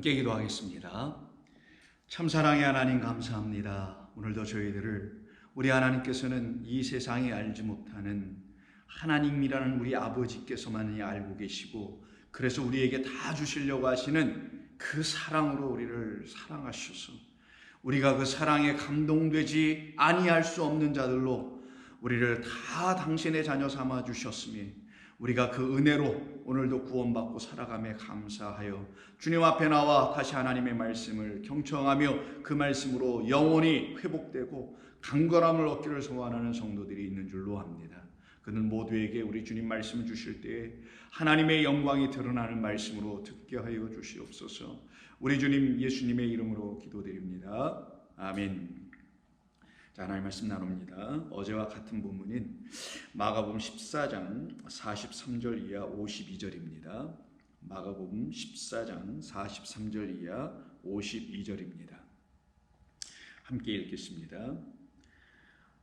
함께 기도하겠습니다. 참 사랑의 하나님 감사합니다. 오늘도 저희들을 우리 하나님께서는 이 세상에 알지 못하는 하나님이라는 우리 아버지께서만이 알고 계시고 그래서 우리에게 다 주시려고 하시는 그 사랑으로 우리를 사랑하셔서 우리가 그 사랑에 감동되지 아니할 수 없는 자들로 우리를 다 당신의 자녀 삼아 주셨으니 우리가 그 은혜로 오늘도 구원받고 살아가며 감사하여 주님 앞에 나와 다시 하나님의 말씀을 경청하며 그 말씀으로 영혼이 회복되고 강건함을 얻기를 소원하는 성도들이 있는 줄로 압니다. 그들 모두에게 우리 주님 말씀을 주실 때에 하나님의 영광이 드러나는 말씀으로 듣게 하여 주시옵소서. 우리 주님 예수님의 이름으로 기도드립니다. 아멘. 자, 하나님 말씀 나눕니다. 어제와 같은 본문인 마가복음 14장 43절 이하 52절입니다. 마가복음 14장 43절 이하 52절입니다. 함께 읽겠습니다.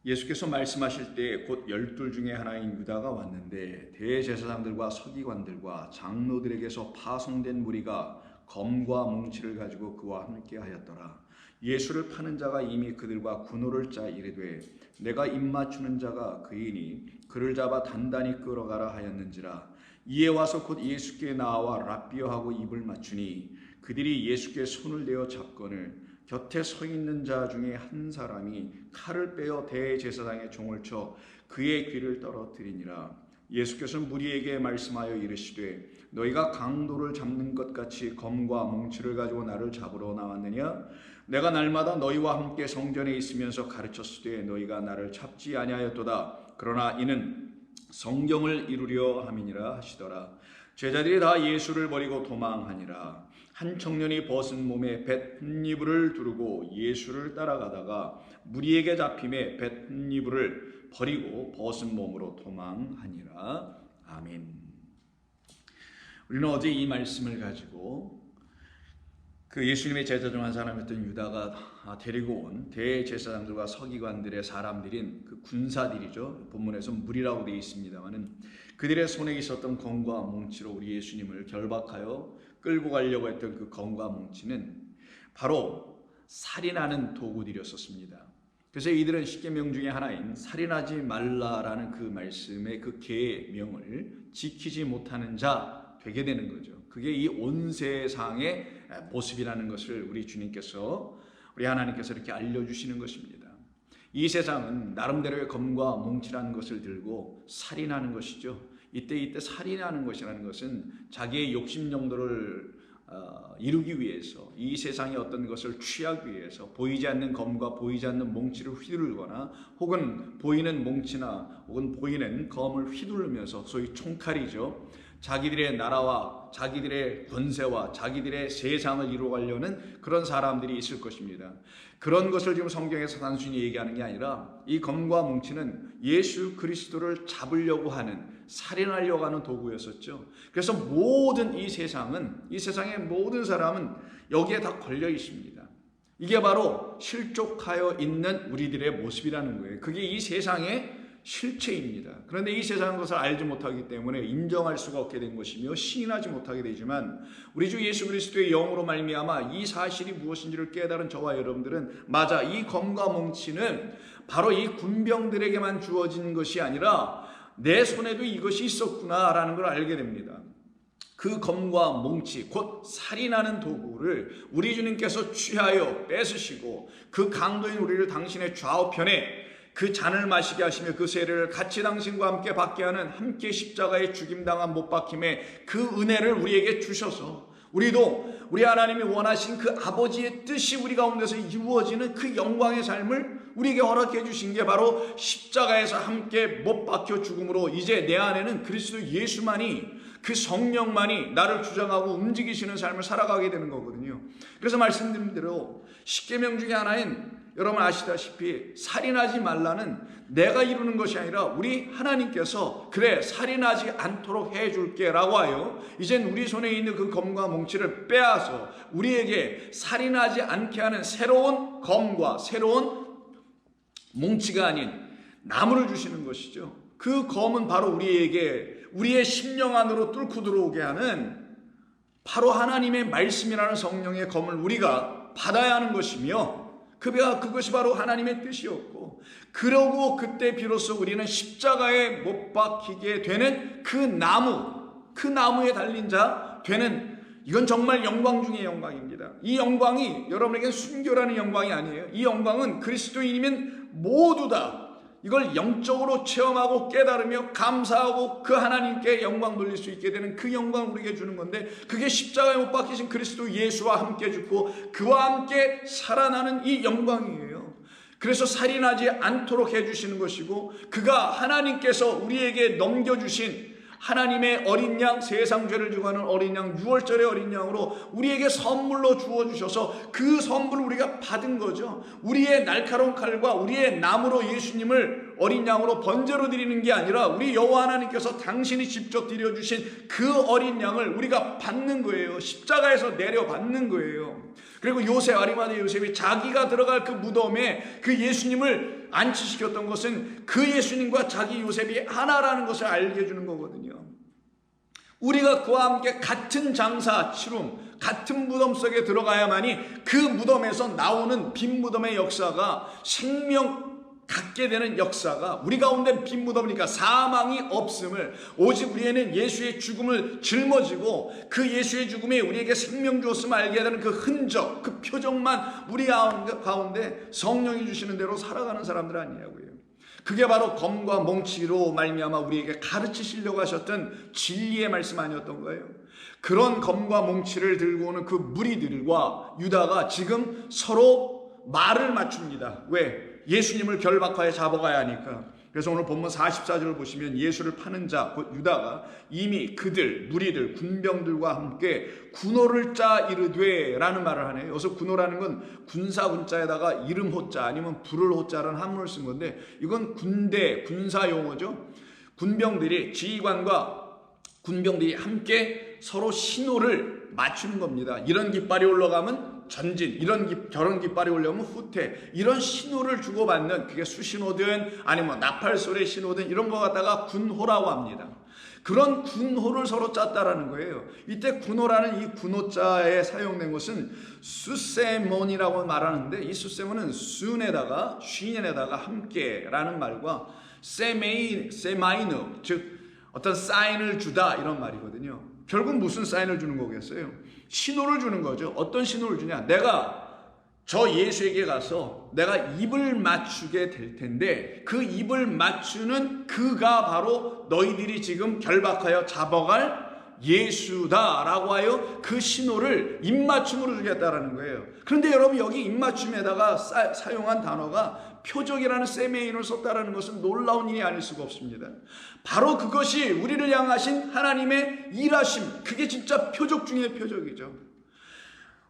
예수께서 말씀하실 때 곧 12 중에 하나인 유다가 왔는데 대제사장들과 서기관들과 장로들에게서 파송된 무리가 검과 뭉치를 가지고 그와 함께 하였더라. 예수를 파는 자가 이미 그들과 군호를 짜 이르되 내가 입맞추는 자가 그이니 그를 잡아 단단히 끌어가라 하였는지라. 이에 와서 곧 예수께 나와 랍비어 하고 입을 맞추니 그들이 예수께 손을 대어 잡거늘 곁에 서 있는 자 중에 한 사람이 칼을 빼어 대제사장의 종을 쳐 그의 귀를 떨어뜨리니라. 예수께서 무리에게 말씀하여 이르시되 너희가 강도를 잡는 것 같이 검과 뭉치를 가지고 나를 잡으러 나왔느냐? 내가 날마다 너희와 함께 성전에 있으면서 가르쳤으되 너희가 나를 잡지 아니하였도다. 그러나 이는 성경을 이루려 함이니라 하시더라. 제자들이 다 예수를 버리고 도망하니라. 한 청년이 벗은 몸에 뱃 한 이불을 두르고 예수를 따라가다가 무리에게 잡힘에 뱃 한 이불을 버리고 벗은 몸으로 도망하니라. 아멘. 우리는 어제 이 말씀을 가지고 그 예수님의 제자 중 한 사람이었던 유다가 데리고 온 대제사장들과 서기관들의 사람들인 그 군사들이죠. 본문에서 무리라고 되어 있습니다만은 그들의 손에 있었던 검과 뭉치로 우리 예수님을 결박하여 끌고 가려고 했던 그 검과 뭉치는 바로 살인하는 도구들이었습니다. 그래서 이들은 십계명 중에 하나인 살인하지 말라라는 그 말씀의 그 계명을 지키지 못하는 자 되게 되는 거죠. 그게 이 온 세상의 모습이라는 것을 우리 주님께서 우리 하나님께서 이렇게 알려주시는 것입니다. 이 세상은 나름대로의 검과 뭉치라는 것을 들고 살인하는 것이죠. 이때 살인하는 것이라는 것은 자기의 욕심 정도를 이루기 위해서 이 세상의 어떤 것을 취하기 위해서 보이지 않는 검과 보이지 않는 뭉치를 휘두르거나 혹은 보이는 뭉치나 혹은 보이는 검을 휘두르면서 소위 총칼이죠. 자기들의 나라와 자기들의 권세와 자기들의 세상을 이루어가려는 그런 사람들이 있을 것입니다. 그런 것을 지금 성경에서 단순히 얘기하는 게 아니라 이 검과 뭉치는 예수 그리스도를 잡으려고 하는 살인하려고 하는 도구였었죠. 그래서 모든 이 세상의 모든 사람은 여기에 다 걸려 있습니다. 이게 바로 실족하여 있는 우리들의 모습이라는 거예요. 그게 이 세상의 실체입니다. 그런데 이 세상은 것을 알지 못하기 때문에 인정할 수가 없게 된 것이며 시인하지 못하게 되지만 우리 주 예수 그리스도의 영으로 말미암아 이 사실이 무엇인지를 깨달은 저와 여러분들은 맞아, 이 검과 뭉치는 바로 이 군병들에게만 주어진 것이 아니라 내 손에도 이것이 있었구나라는 걸 알게 됩니다. 그 검과 뭉치 곧 살인하는 도구를 우리 주님께서 취하여 뺏으시고 그 강도인 우리를 당신의 좌우편에 그 잔을 마시게 하시며 그 세례를 같이 당신과 함께 받게 하는 함께 십자가에 죽임당한 못 박힘의 그 은혜를 우리에게 주셔서 우리도 우리 하나님이 원하신 그 아버지의 뜻이 우리 가운데서 이루어지는 그 영광의 삶을 우리에게 허락해 주신 게 바로 십자가에서 함께 못 박혀 죽음으로 이제 내 안에는 그리스도 예수만이 그 성령만이 나를 주장하고 움직이시는 삶을 살아가게 되는 거거든요. 그래서 말씀드린 대로 십계명 중에 하나인 여러분 아시다시피 살인하지 말라는 내가 이루는 것이 아니라 우리 하나님께서 그래 살인하지 않도록 해줄게 라고 하여 이젠 우리 손에 있는 그 검과 뭉치를 빼앗아 우리에게 살인하지 않게 하는 새로운 검과 새로운 뭉치가 아닌 나무를 주시는 것이죠. 그 검은 바로 우리에게 우리의 심령 안으로 뚫고 들어오게 하는 바로 하나님의 말씀이라는 성령의 검을 우리가 받아야 하는 것이며, 그것이 바로 하나님의 뜻이었고, 그러고 그때 비로소 우리는 십자가에 못 박히게 되는 그 나무에 달린 자 되는, 이건 정말 영광 중의 영광입니다. 이 영광이 여러분에게 순교라는 영광이 아니에요. 이 영광은 그리스도인이면 모두 다 이걸 영적으로 체험하고 깨달으며 감사하고 그 하나님께 영광 돌릴 수 있게 되는 그 영광을 우리에게 주는 건데, 그게 십자가에 못 박히신 그리스도 예수와 함께 죽고 그와 함께 살아나는 이 영광이에요. 그래서 살인하지 않도록 해주시는 것이고, 그가 하나님께서 우리에게 넘겨주신 하나님의 어린 양, 세상 죄를 지고 하는 어린 양, 6월절의 어린 양으로 우리에게 선물로 주어주셔서 그 선물을 우리가 받은 거죠. 우리의 날카로운 칼과 우리의 나무로 예수님을 어린 양으로 번제로 드리는 게 아니라 우리 여호와 하나님께서 당신이 직접 드려주신 그 어린 양을 우리가 받는 거예요. 십자가에서 내려받는 거예요. 그리고 요셉, 아리마대 요셉이 자기가 들어갈 그 무덤에 그 예수님을 안치시켰던 것은 그 예수님과 자기 요셉이 하나라는 것을 알게 해주는 거거든요. 우리가 그와 함께 같은 장사 치룸, 같은 무덤 속에 들어가야만이 그 무덤에서 나오는 빈 무덤의 역사가 생명 갖게 되는 역사가, 우리 가운데 빈 무덤이니까 사망이 없음을, 오직 우리에는 예수의 죽음을 짊어지고 그 예수의 죽음에 우리에게 생명 주었음을 알게 되는 그 흔적, 그 표정만 우리 가운데 성령이 주시는 대로 살아가는 사람들 아니냐고요. 그게 바로 검과 몽치로 말미암아 우리에게 가르치시려고 하셨던 진리의 말씀 아니었던 거예요. 그런 검과 몽치를 들고 오는 그 무리들과 유다가 지금 서로 말을 맞춥니다. 왜? 예수님을 결박하여 잡아가야 하니까. 그래서 오늘 본문 44절을 보시면 예수를 파는 자, 곧 유다가 이미 그들, 무리들, 군병들과 함께 군호를 짜 이르되 라는 말을 하네요. 여기서 군호라는 건 군사 군자에다가 이름 호자 아니면 부를 호자라는 한문을 쓴 건데, 이건 군대, 군사 용어죠. 군병들이, 지휘관과 군병들이 함께 서로 신호를 맞추는 겁니다. 이런 깃발이 올라가면 전진, 저런 깃발이 올려면 후퇴, 이런 신호를 주고받는, 그게 수신호든 아니면 나팔소리 신호든 이런 거 갖다가 군호라고 합니다. 그런 군호를 서로 짰다라는 거예요. 이때 군호라는 이 군호자에 사용된 것은 수세몬이라고 말하는데, 이 수세몬은 순에다가 쉰에다가 함께라는 말과 세마이누, 즉 어떤 사인을 주다 이런 말이거든요. 결국 무슨 사인을 주는 거겠어요? 신호를 주는 거죠. 어떤 신호를 주냐? 내가 저 예수에게 가서 내가 입을 맞추게 될 텐데, 그 입을 맞추는 그가 바로 너희들이 지금 결박하여 잡아갈 예수다라고 하여 그 신호를 입맞춤으로 주겠다라는 거예요. 그런데 여러분, 여기 입맞춤에다가 사용한 단어가 표적이라는 세메인을 썼다라는 것은 놀라운 일이 아닐 수가 없습니다. 바로 그것이 우리를 향하신 하나님의 일하심, 그게 진짜 표적 중의 표적이죠.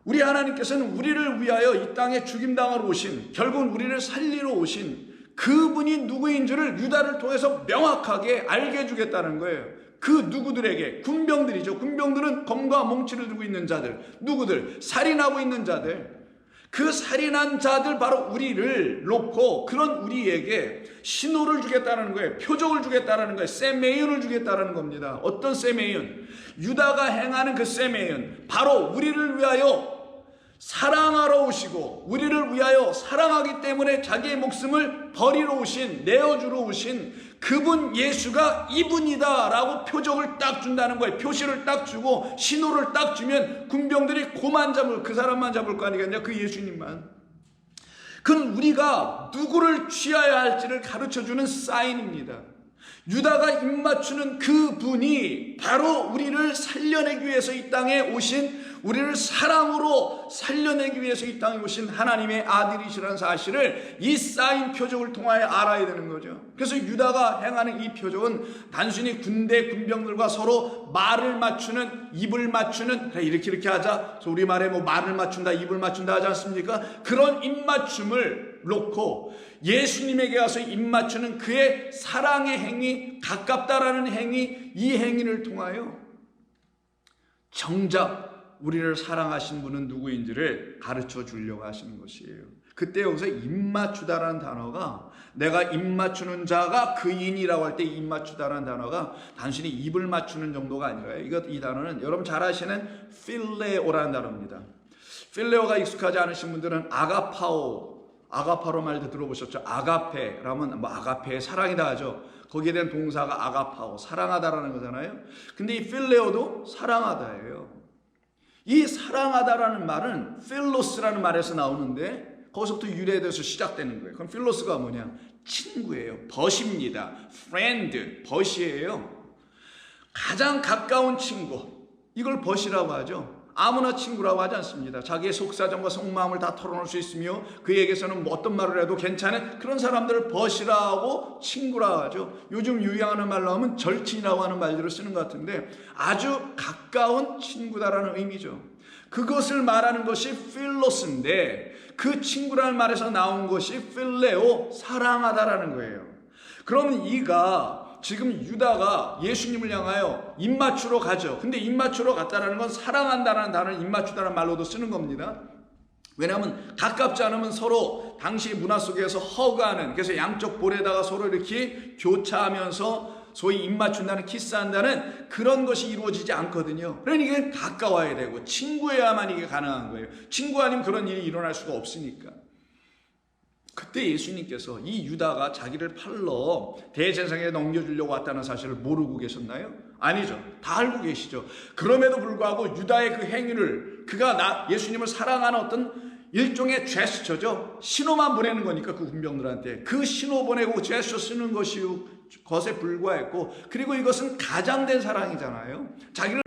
우리 하나님께서는 우리를 위하여 이 땅에 죽임당하러 오신, 결국은 우리를 살리러 오신 그분이 누구인 줄을 유다를 통해서 명확하게 알게 해주겠다는 거예요. 그 누구들에게? 군병들이죠. 군병들은 검과 몽치를 들고 있는 자들. 누구들? 살인하고 있는 자들. 그 살인한 자들, 바로 우리를 놓고 그런 우리에게 신호를 주겠다는 거예요. 표적을 주겠다는 거예요. 세메윤을 주겠다는 겁니다. 어떤 세메윤? 유다가 행하는 그 세메윤, 바로 우리를 위하여 사랑하러 오시고 우리를 위하여 사랑하기 때문에 자기의 목숨을 버리러 오신, 내어주러 오신 그분 예수가 이분이다 라고 표적을 딱 준다는 거예요. 표시를 딱 주고 신호를 딱 주면 군병들이 고만 잡을, 그 사람만 잡을 거 아니겠냐, 그 예수님만. 그건 우리가 누구를 취하여야 할지를 가르쳐주는 사인입니다. 유다가 입맞추는 그 분이 바로 우리를 살려내기 위해서 이 땅에 오신, 우리를 사랑으로 살려내기 위해서 이 땅에 오신 하나님의 아들이시라는 사실을 이 쌓인 표적을 통하여 알아야 되는 거죠. 그래서 유다가 행하는 이 표적은 단순히 군대 군병들과 서로 말을 맞추는, 입을 맞추는, 그래 이렇게 하자, 우리 말에 뭐 말을 맞춘다, 입을 맞춘다 하지 않습니까? 그런 입맞춤을 놓고 예수님에게 가서 입맞추는 그의 사랑의 행위, 가깝다라는 행위, 이 행위를 통하여 정작 우리를 사랑하신 분은 누구인지를 가르쳐 주려고 하시는 것이에요. 그때 여기서 입맞추다라는 단어가, 내가 입맞추는 자가 그인이라고 할 때 입맞추다라는 단어가 단순히 입을 맞추는 정도가 아니라요. 이 단어는 여러분 잘 아시는 필레오라는 단어입니다. 필레오가 익숙하지 않으신 분들은 아가파로 말도 들어보셨죠? 아가페라면 아가페의 사랑이다 하죠. 거기에 대한 동사가 아가파오, 사랑하다라는 거잖아요. 근데 이 필레오도 사랑하다예요. 이 사랑하다라는 말은 필로스라는 말에서 나오는데 거기서부터 유래돼서 시작되는 거예요. 그럼 필로스가 뭐냐? 친구예요. 벗입니다. friend, 벗이에요. 가장 가까운 친구, 이걸 벗이라고 하죠. 아무나 친구라고 하지 않습니다. 자기의 속사정과 속마음을 다 털어놓을 수 있으며 그에게서는 뭐 어떤 말을 해도 괜찮은 그런 사람들을 벗이라고 친구라고 하죠. 요즘 유행하는 말로 하면 절친이라고 하는 말들을 쓰는 것 같은데 아주 가까운 친구다라는 의미죠. 그것을 말하는 것이 필로스인데 그 친구라는 말에서 나온 것이 필레오, 사랑하다라는 거예요. 그럼 이가 지금 유다가 예수님을 향하여 입맞추러 가죠. 근데 입맞추러 갔다는 건 사랑한다는 단어를 입맞추다라는 말로도 쓰는 겁니다. 왜냐하면 가깝지 않으면 서로 당시 문화 속에서 허그하는, 그래서 양쪽 볼에다가 서로 이렇게 교차하면서 소위 입맞춘다는, 키스한다는 그런 것이 이루어지지 않거든요. 그러니까 가까워야 되고 친구여야만 이게 가능한 거예요. 친구 아니면 그런 일이 일어날 수가 없으니까. 그때 예수님께서 이 유다가 자기를 팔러 대제사장에게 넘겨주려고 왔다는 사실을 모르고 계셨나요? 아니죠. 다 알고 계시죠. 그럼에도 불구하고 유다의 그 행위를, 그가 예수님을 사랑하는 어떤 일종의 제스처죠. 신호만 보내는 거니까 그 군병들한테 그 신호 보내고 제스처 쓰는 것에 불과했고, 그리고 이것은 가장된 사랑이잖아요. 자기를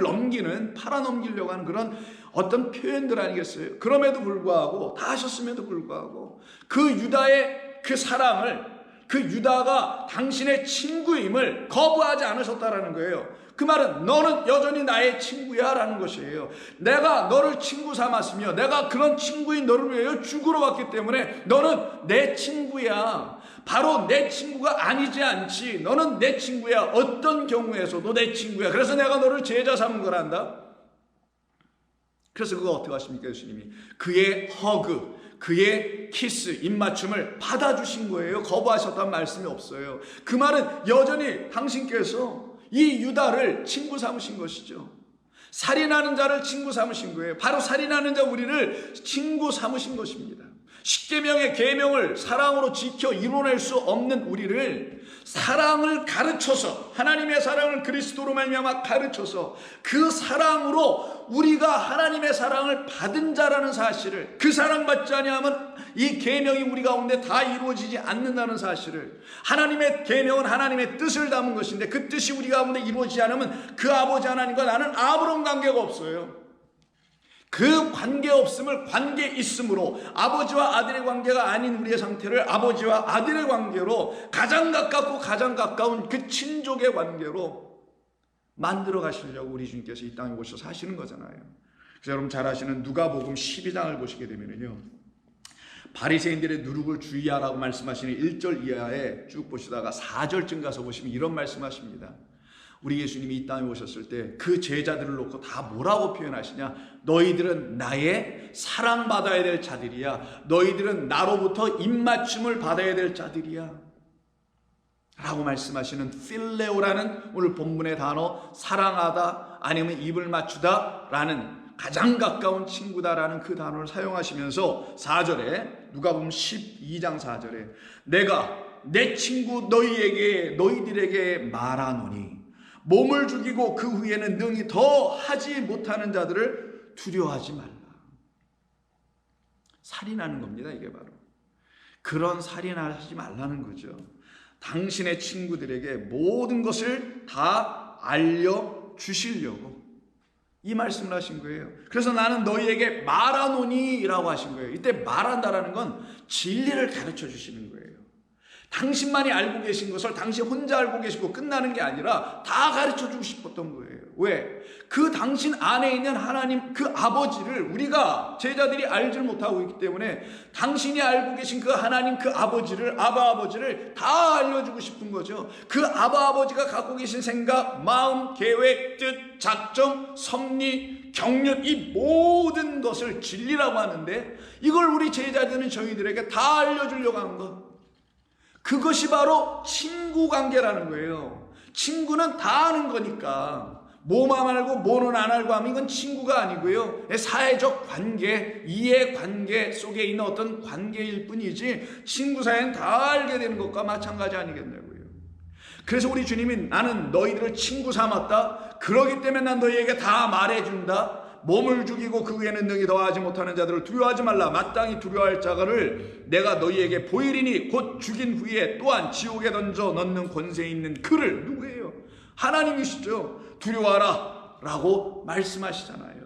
팔아넘기려고 하는 그런 어떤 표현들 아니겠어요? 그럼에도 불구하고, 다 하셨음에도 불구하고 그 유다의 그 사랑을, 그 유다가 당신의 친구임을 거부하지 않으셨다라는 거예요. 그 말은 너는 여전히 나의 친구야 라는 것이에요. 내가 너를 친구 삼았으며 내가 그런 친구인 너를 위하여 죽으러 왔기 때문에 너는 내 친구야. 바로 내 친구가 아니지 않지. 너는 내 친구야. 어떤 경우에서도 내 친구야. 그래서 내가 너를 제자 삼은 거란다. 그래서 그거 어떻게 하십니까? 예수님이 그의 허그, 그의 키스, 입맞춤을 받아주신 거예요. 거부하셨다는 말씀이 없어요. 그 말은 여전히 당신께서 이 유다를 친구 삼으신 것이죠. 살인하는 자를 친구 삼으신 거예요. 바로 살인하는 자 우리를 친구 삼으신 것입니다. 십계명의 계명을 사랑으로 지켜 이뤄낼 수 없는 우리를 사랑을 가르쳐서, 하나님의 사랑을 그리스도로 말미암아 가르쳐서 그 사랑으로 우리가 하나님의 사랑을 받은 자라는 사실을, 그 사랑 받지 아니하면 이 계명이 우리 가운데 다 이루어지지 않는다는 사실을, 하나님의 계명은 하나님의 뜻을 담은 것인데 그 뜻이 우리 가운데 이루어지지 않으면 그 아버지 하나님과 나는 아무런 관계가 없어요. 그 관계 없음을 관계 있음으로, 아버지와 아들의 관계가 아닌 우리의 상태를 아버지와 아들의 관계로, 가장 가깝고 가장 가까운 그 친족의 관계로 만들어 가시려고 우리 주님께서 이 땅에 오셔서 하시는 거잖아요. 그래서 여러분 잘 아시는 누가복음 12장을 보시게 되면요, 바리새인들의 누룩을 주의하라고 말씀하시는 1절 이하에 쭉 보시다가 4절쯤 가서 보시면 이런 말씀하십니다. 우리 예수님이 이 땅에 오셨을 때 그 제자들을 놓고 다 뭐라고 표현하시냐? 너희들은 나의 사랑받아야 될 자들이야. 너희들은 나로부터 입맞춤을 받아야 될 자들이야 라고 말씀하시는 필레오라는 오늘 본문의 단어, 사랑하다 아니면 입을 맞추다 라는, 가장 가까운 친구다라는 그 단어를 사용하시면서 4절에, 누가복음 12장 4절에 내가 내 친구 너희들에게 말하노니 몸을 죽이고 그 후에는 능히 더 하지 못하는 자들을 두려워하지 말라. 살인하는 겁니다. 이게 바로 그런 살인을 하지 말라는 거죠. 당신의 친구들에게 모든 것을 다 알려주시려고 이 말씀을 하신 거예요. 그래서 나는 너희에게 말하노니 라고 하신 거예요. 이때 말한다라는 건 진리를 가르쳐 주시는 거예요. 당신만이 알고 계신 것을 당신 혼자 알고 계시고 끝나는 게 아니라 다 가르쳐 주고 싶었던 거예요. 왜? 그 당신 안에 있는 하나님 그 아버지를 우리가 제자들이 알지 못하고 있기 때문에 당신이 알고 계신 그 하나님 그 아버지를, 아바 아버지를 다 알려주고 싶은 거죠. 그 아바 아버지가 갖고 계신 생각, 마음, 계획, 뜻, 작정, 섭리, 경륜, 이 모든 것을 진리라고 하는데 이걸 우리 제자들은 저희들에게 다 알려주려고 하는 것, 그것이 바로 친구 관계라는 거예요. 친구는 다 아는 거니까 뭐만 알고 뭐는 안 알고 하면 이건 친구가 아니고요, 사회적 관계, 이해 관계 속에 있는 어떤 관계일 뿐이지 친구 사이는 다 알게 되는 것과 마찬가지 아니겠냐고요. 그래서 우리 주님이 나는 너희들을 친구 삼았다, 그러기 때문에 난 너희에게 다 말해준다, 몸을 죽이고 그 후에는 능히 더하지 못하는 자들을 두려워하지 말라, 마땅히 두려워할 자를 내가 너희에게 보이리니 곧 죽인 후에 또한 지옥에 던져 넣는 권세 있는 그를, 누구예요? 하나님이시죠. 두려워하라 라고 말씀하시잖아요.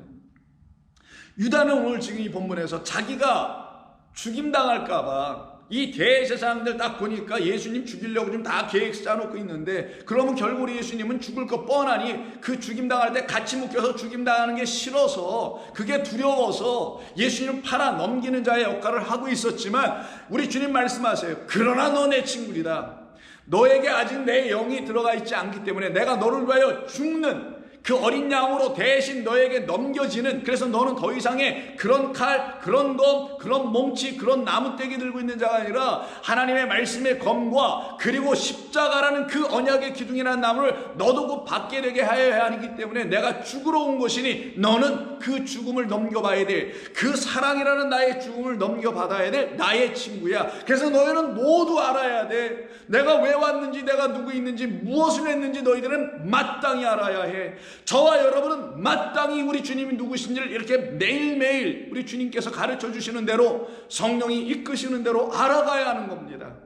유다는 오늘 지금 이 본문에서 자기가 죽임당할까봐 이 대제사장들 딱 보니까 예수님 죽이려고 좀 다 계획 짜놓고 있는데, 그러면 결국 예수님은 죽을 거 뻔하니 그 죽임당할 때 같이 묶여서 죽임당하는 게 싫어서, 그게 두려워서 예수님을 팔아 넘기는 자의 역할을 하고 있었지만 우리 주님 말씀하세요. 그러나 너 내 친구이다. 너에게 아직 내 영이 들어가 있지 않기 때문에 내가 너를 위하여 죽는 그 어린 양으로 대신 너에게 넘겨지는, 그래서 너는 더 이상의 그런 칼, 그런 검, 그런 몽치, 그런 나무떼기 들고 있는 자가 아니라 하나님의 말씀의 검과 그리고 십자가라는 그 언약의 기둥이라는 나무를 너도 곧 받게 되게 하여야 하기 때문에 내가 죽으러 온 것이니 너는 그 죽음을 넘겨봐야 돼. 그 사랑이라는 나의 죽음을 넘겨받아야 될 나의 친구야. 그래서 너희는 모두 알아야 돼. 내가 왜 왔는지, 내가 누구 있는지, 무엇을 했는지 너희들은 마땅히 알아야 해. 저와 여러분은 마땅히 우리 주님이 누구신지를 이렇게 매일매일 우리 주님께서 가르쳐 주시는 대로, 성령이 이끄시는 대로 알아가야 하는 겁니다.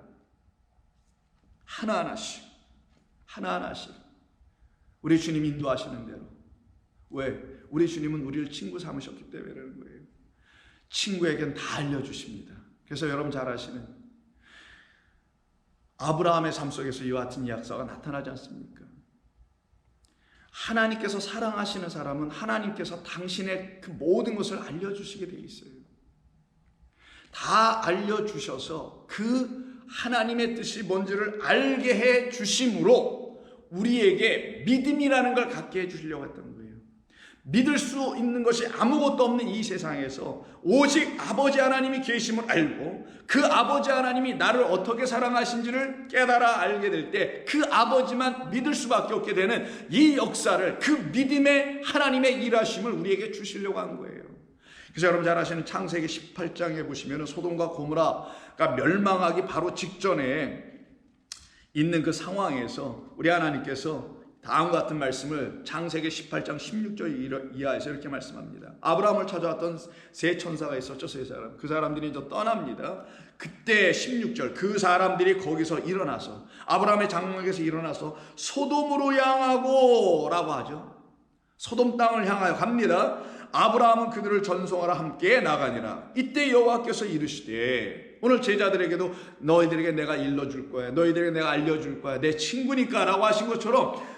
하나하나씩 하나하나씩 우리 주님이 인도하시는 대로. 왜? 우리 주님은 우리를 친구 삼으셨기 때문에 그러는 거예요. 친구에겐 다 알려주십니다. 그래서 여러분 잘 아시는 아브라함의 삶 속에서 이와 같은 약사가 나타나지 않습니까? 하나님께서 사랑하시는 사람은 하나님께서 당신의 그 모든 것을 알려주시게 되어 있어요. 다 알려주셔서 그 하나님의 뜻이 뭔지를 알게 해 주심으로 우리에게 믿음이라는 걸 갖게 해 주시려고 했던 거예요. 믿을 수 있는 것이 아무것도 없는 이 세상에서 오직 아버지 하나님이 계심을 알고 그 아버지 하나님이 나를 어떻게 사랑하신지를 깨달아 알게 될 때 그 아버지만 믿을 수밖에 없게 되는 이 역사를, 그 믿음의 하나님의 일하심을 우리에게 주시려고 한 거예요. 그래서 여러분 잘 아시는 창세기 18장에 보시면 소돔과 고모라가 멸망하기 바로 직전에 있는 그 상황에서 우리 하나님께서 다음과 같은 말씀을 창세기 18장 16절 이하에서 이렇게 말씀합니다. 아브라함을 찾아왔던 세 천사가 있었죠. 세 사람. 그 사람들이 이제 떠납니다. 그때 16절 그 사람들이 거기서 일어나서, 아브라함의 장막에서 일어나서 소돔으로 향하고 라고 하죠. 소돔 땅을 향하여 갑니다. 아브라함은 그들을 전송하러 함께 나가니라. 이때 여호와께서 이르시되, 오늘 제자들에게도 너희들에게 내가 일러줄 거야, 너희들에게 내가 알려줄 거야, 내 친구니까 라고 하신 것처럼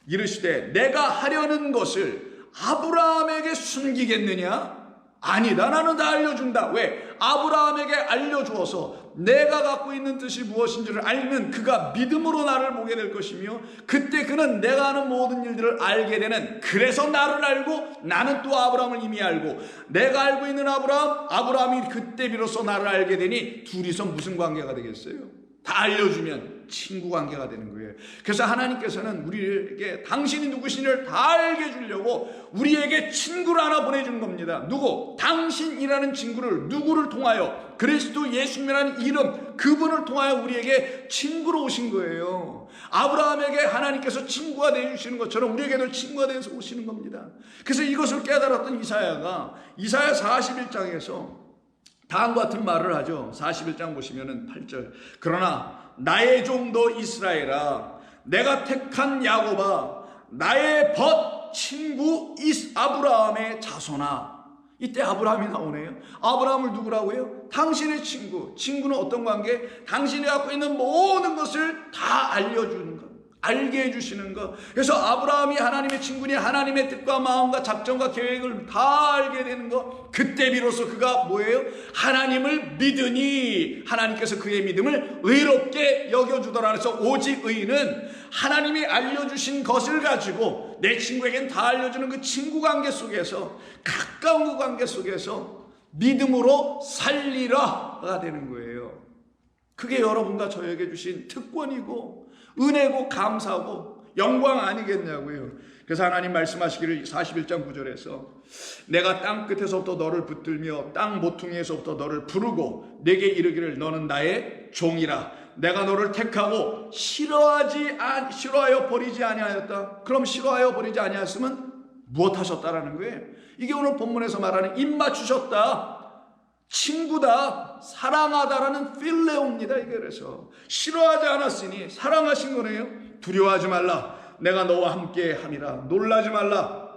이르시되 내가 하려는 것을 아브라함에게 숨기겠느냐? 아니다. 나는 다 알려준다. 왜? 아브라함에게 알려주어서 내가 갖고 있는 뜻이 무엇인지를 알면 그가 믿음으로 나를 보게 될 것이며, 그때 그는 내가 하는 모든 일들을 알게 되는, 그래서 나를 알고 나는 또 아브라함을 이미 알고 내가 알고 있는 아브라함이 그때 비로소 나를 알게 되니 둘이서 무슨 관계가 되겠어요? 다 알려주면 친구 관계가 되는 거예요. 그래서 하나님께서는 우리에게 당신이 누구신지를 다 알게 해주려고 우리에게 친구를 하나 보내주는 겁니다. 누구? 당신이라는 친구를, 누구를 통하여? 그리스도 예수님이라는 이름, 그분을 통하여 우리에게 친구로 오신 거예요. 아브라함에게 하나님께서 친구가 되어주시는 것처럼 우리에게도 친구가 되어서 오시는 겁니다. 그래서 이것을 깨달았던 이사야가 이사야 41장에서 다음과 같은 말을 하죠. 41장 보시면은 8절. 그러나 나의 종도 이스라엘아, 내가 택한 야곱아, 나의 친구 아브라함의 자손아. 이때 아브라함이 나오네요. 아브라함을 누구라고요? 당신의 친구. 친구는 어떤 관계? 당신이 갖고 있는 모든 것을 다 알려주는 것, 알게 해주시는 것. 그래서 아브라함이 하나님의 친구니 하나님의 뜻과 마음과 작정과 계획을 다 알게 되는 것. 그때 비로소 그가 뭐예요? 하나님을 믿으니 하나님께서 그의 믿음을 의롭게 여겨주더라. 그래서 오직 의인은 하나님이 알려주신 것을 가지고 내 친구에겐 다 알려주는 그 친구 관계 속에서, 가까운 그 관계 속에서 믿음으로 살리라가 되는 거예요. 그게 여러분과 저에게 주신 특권이고 은혜고 감사고 영광 아니겠냐고요. 그래서 하나님 말씀하시기를 41장 9절에서 내가 땅 끝에서부터 너를 붙들며 땅 모퉁이에서부터 너를 부르고 내게 이르기를 너는 나의 종이라. 내가 너를 택하고 싫어하여 버리지 아니하였다. 그럼 싫어하여 버리지 아니하였으면 무엇 하셨다라는 거예요? 이게 오늘 본문에서 말하는 입 맞추셨다, 친구다, 사랑하다라는 필레오입니다. 이게 그래서 싫어하지 않았으니 사랑하신 거네요. 두려워하지 말라, 내가 너와 함께 함이라. 놀라지 말라,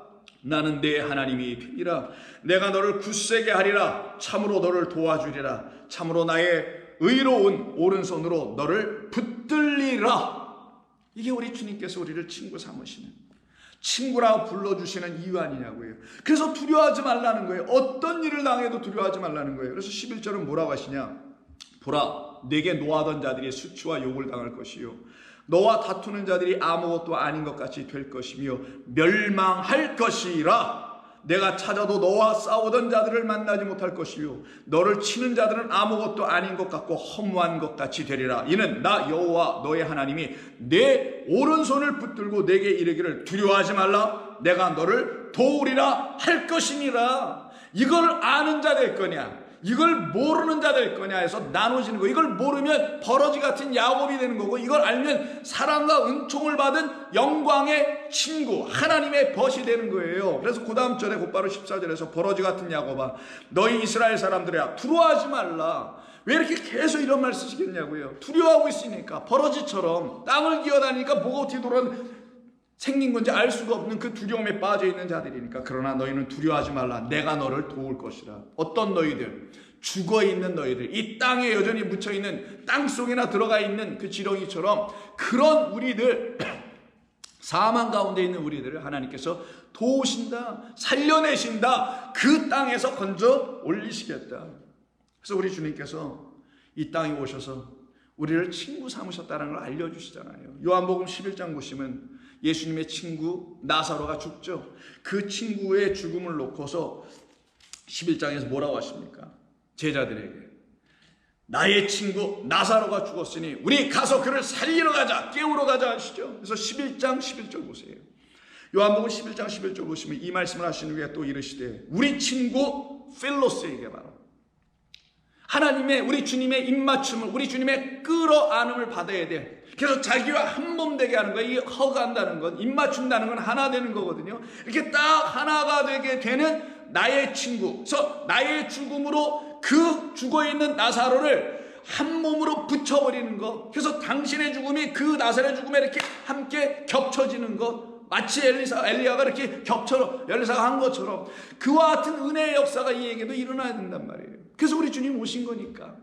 나는 내 하나님이 됨이라. 내가 너를 굳세게 하리라. 참으로 너를 도와주리라. 참으로 나의 의로운 오른손으로 너를 붙들리라. 이게 우리 주님께서 우리를 친구 삼으시는, 친구라고 불러주시는 이유 아니냐고요. 그래서 두려워하지 말라는 거예요. 어떤 일을 당해도 두려워하지 말라는 거예요. 그래서 11절은 뭐라고 하시냐? 보라, 내게 노하던 자들이 수치와 욕을 당할 것이요 너와 다투는 자들이 아무것도 아닌 것 같이 될 것이며 멸망할 것이라. 내가 찾아도 너와 싸우던 자들을 만나지 못할 것이요 너를 치는 자들은 아무것도 아닌 것 같고 허무한 것 같이 되리라. 이는 나 여호와 너의 하나님이 내 오른손을 붙들고 내게 이르기를 두려워하지 말라, 내가 너를 도우리라 할 것이니라. 이걸 아는 자 될 거냐, 이걸 모르는 자 될 거냐 해서 나눠지는 거. 이걸 모르면 버러지 같은 야곱이 되는 거고, 이걸 알면 사랑과 은총을 받은 영광의 친구, 하나님의 벗이 되는 거예요. 그래서 그 다음 절에 곧바로 14절에서 버러지 같은 야곱아, 너희 이스라엘 사람들이야, 두려워하지 말라. 왜 이렇게 계속 이런 말 쓰시겠냐고요. 두려워하고 있으니까, 버러지처럼 땅을 기어다니니까 뭐가 어떻게 생긴 건지 알 수가 없는 그 두려움에 빠져 있는 자들이니까. 그러나 너희는 두려워하지 말라, 내가 너를 도울 것이라. 어떤 너희들? 죽어 있는 너희들, 이 땅에 여전히 묻혀 있는, 땅 속에나 들어가 있는 그 지렁이처럼 그런 우리들, 사망 가운데 있는 우리들을 하나님께서 도우신다, 살려내신다, 그 땅에서 건져 올리시겠다. 그래서 우리 주님께서 이 땅에 오셔서 우리를 친구 삼으셨다는 걸 알려주시잖아요. 요한복음 11장 보시면 예수님의 친구 나사로가 죽죠. 그 친구의 죽음을 놓고서 11장에서 뭐라고 하십니까? 제자들에게 나의 친구 나사로가 죽었으니 우리 가서 그를 살리러 가자, 깨우러 가자 하시죠. 그래서 11장 11절 보세요. 요한복음 11장 11절 보시면 이 말씀을 하시는 후에 또 이르시되 우리 친구 필로스에게 바로 하나님의, 우리 주님의 입맞춤을, 우리 주님의 끌어안음을 받아야 돼. 그래서 자기와 한 몸 되게 하는 거예요. 이 허가한다는 건, 입맞춘다는 건 하나 되는 거거든요. 이렇게 딱 하나가 되게 되는 나의 친구. 그래서 나의 죽음으로 그 죽어있는 나사로를 한 몸으로 붙여버리는 것. 그래서 당신의 죽음이 그 나사로의 죽음에 이렇게 함께 겹쳐지는 것. 마치 엘리야가 이렇게 엘리사가 한 것처럼 그와 같은 은혜의 역사가 이에게도 일어나야 된단 말이에요. 그래서 우리 주님 오신 거니까.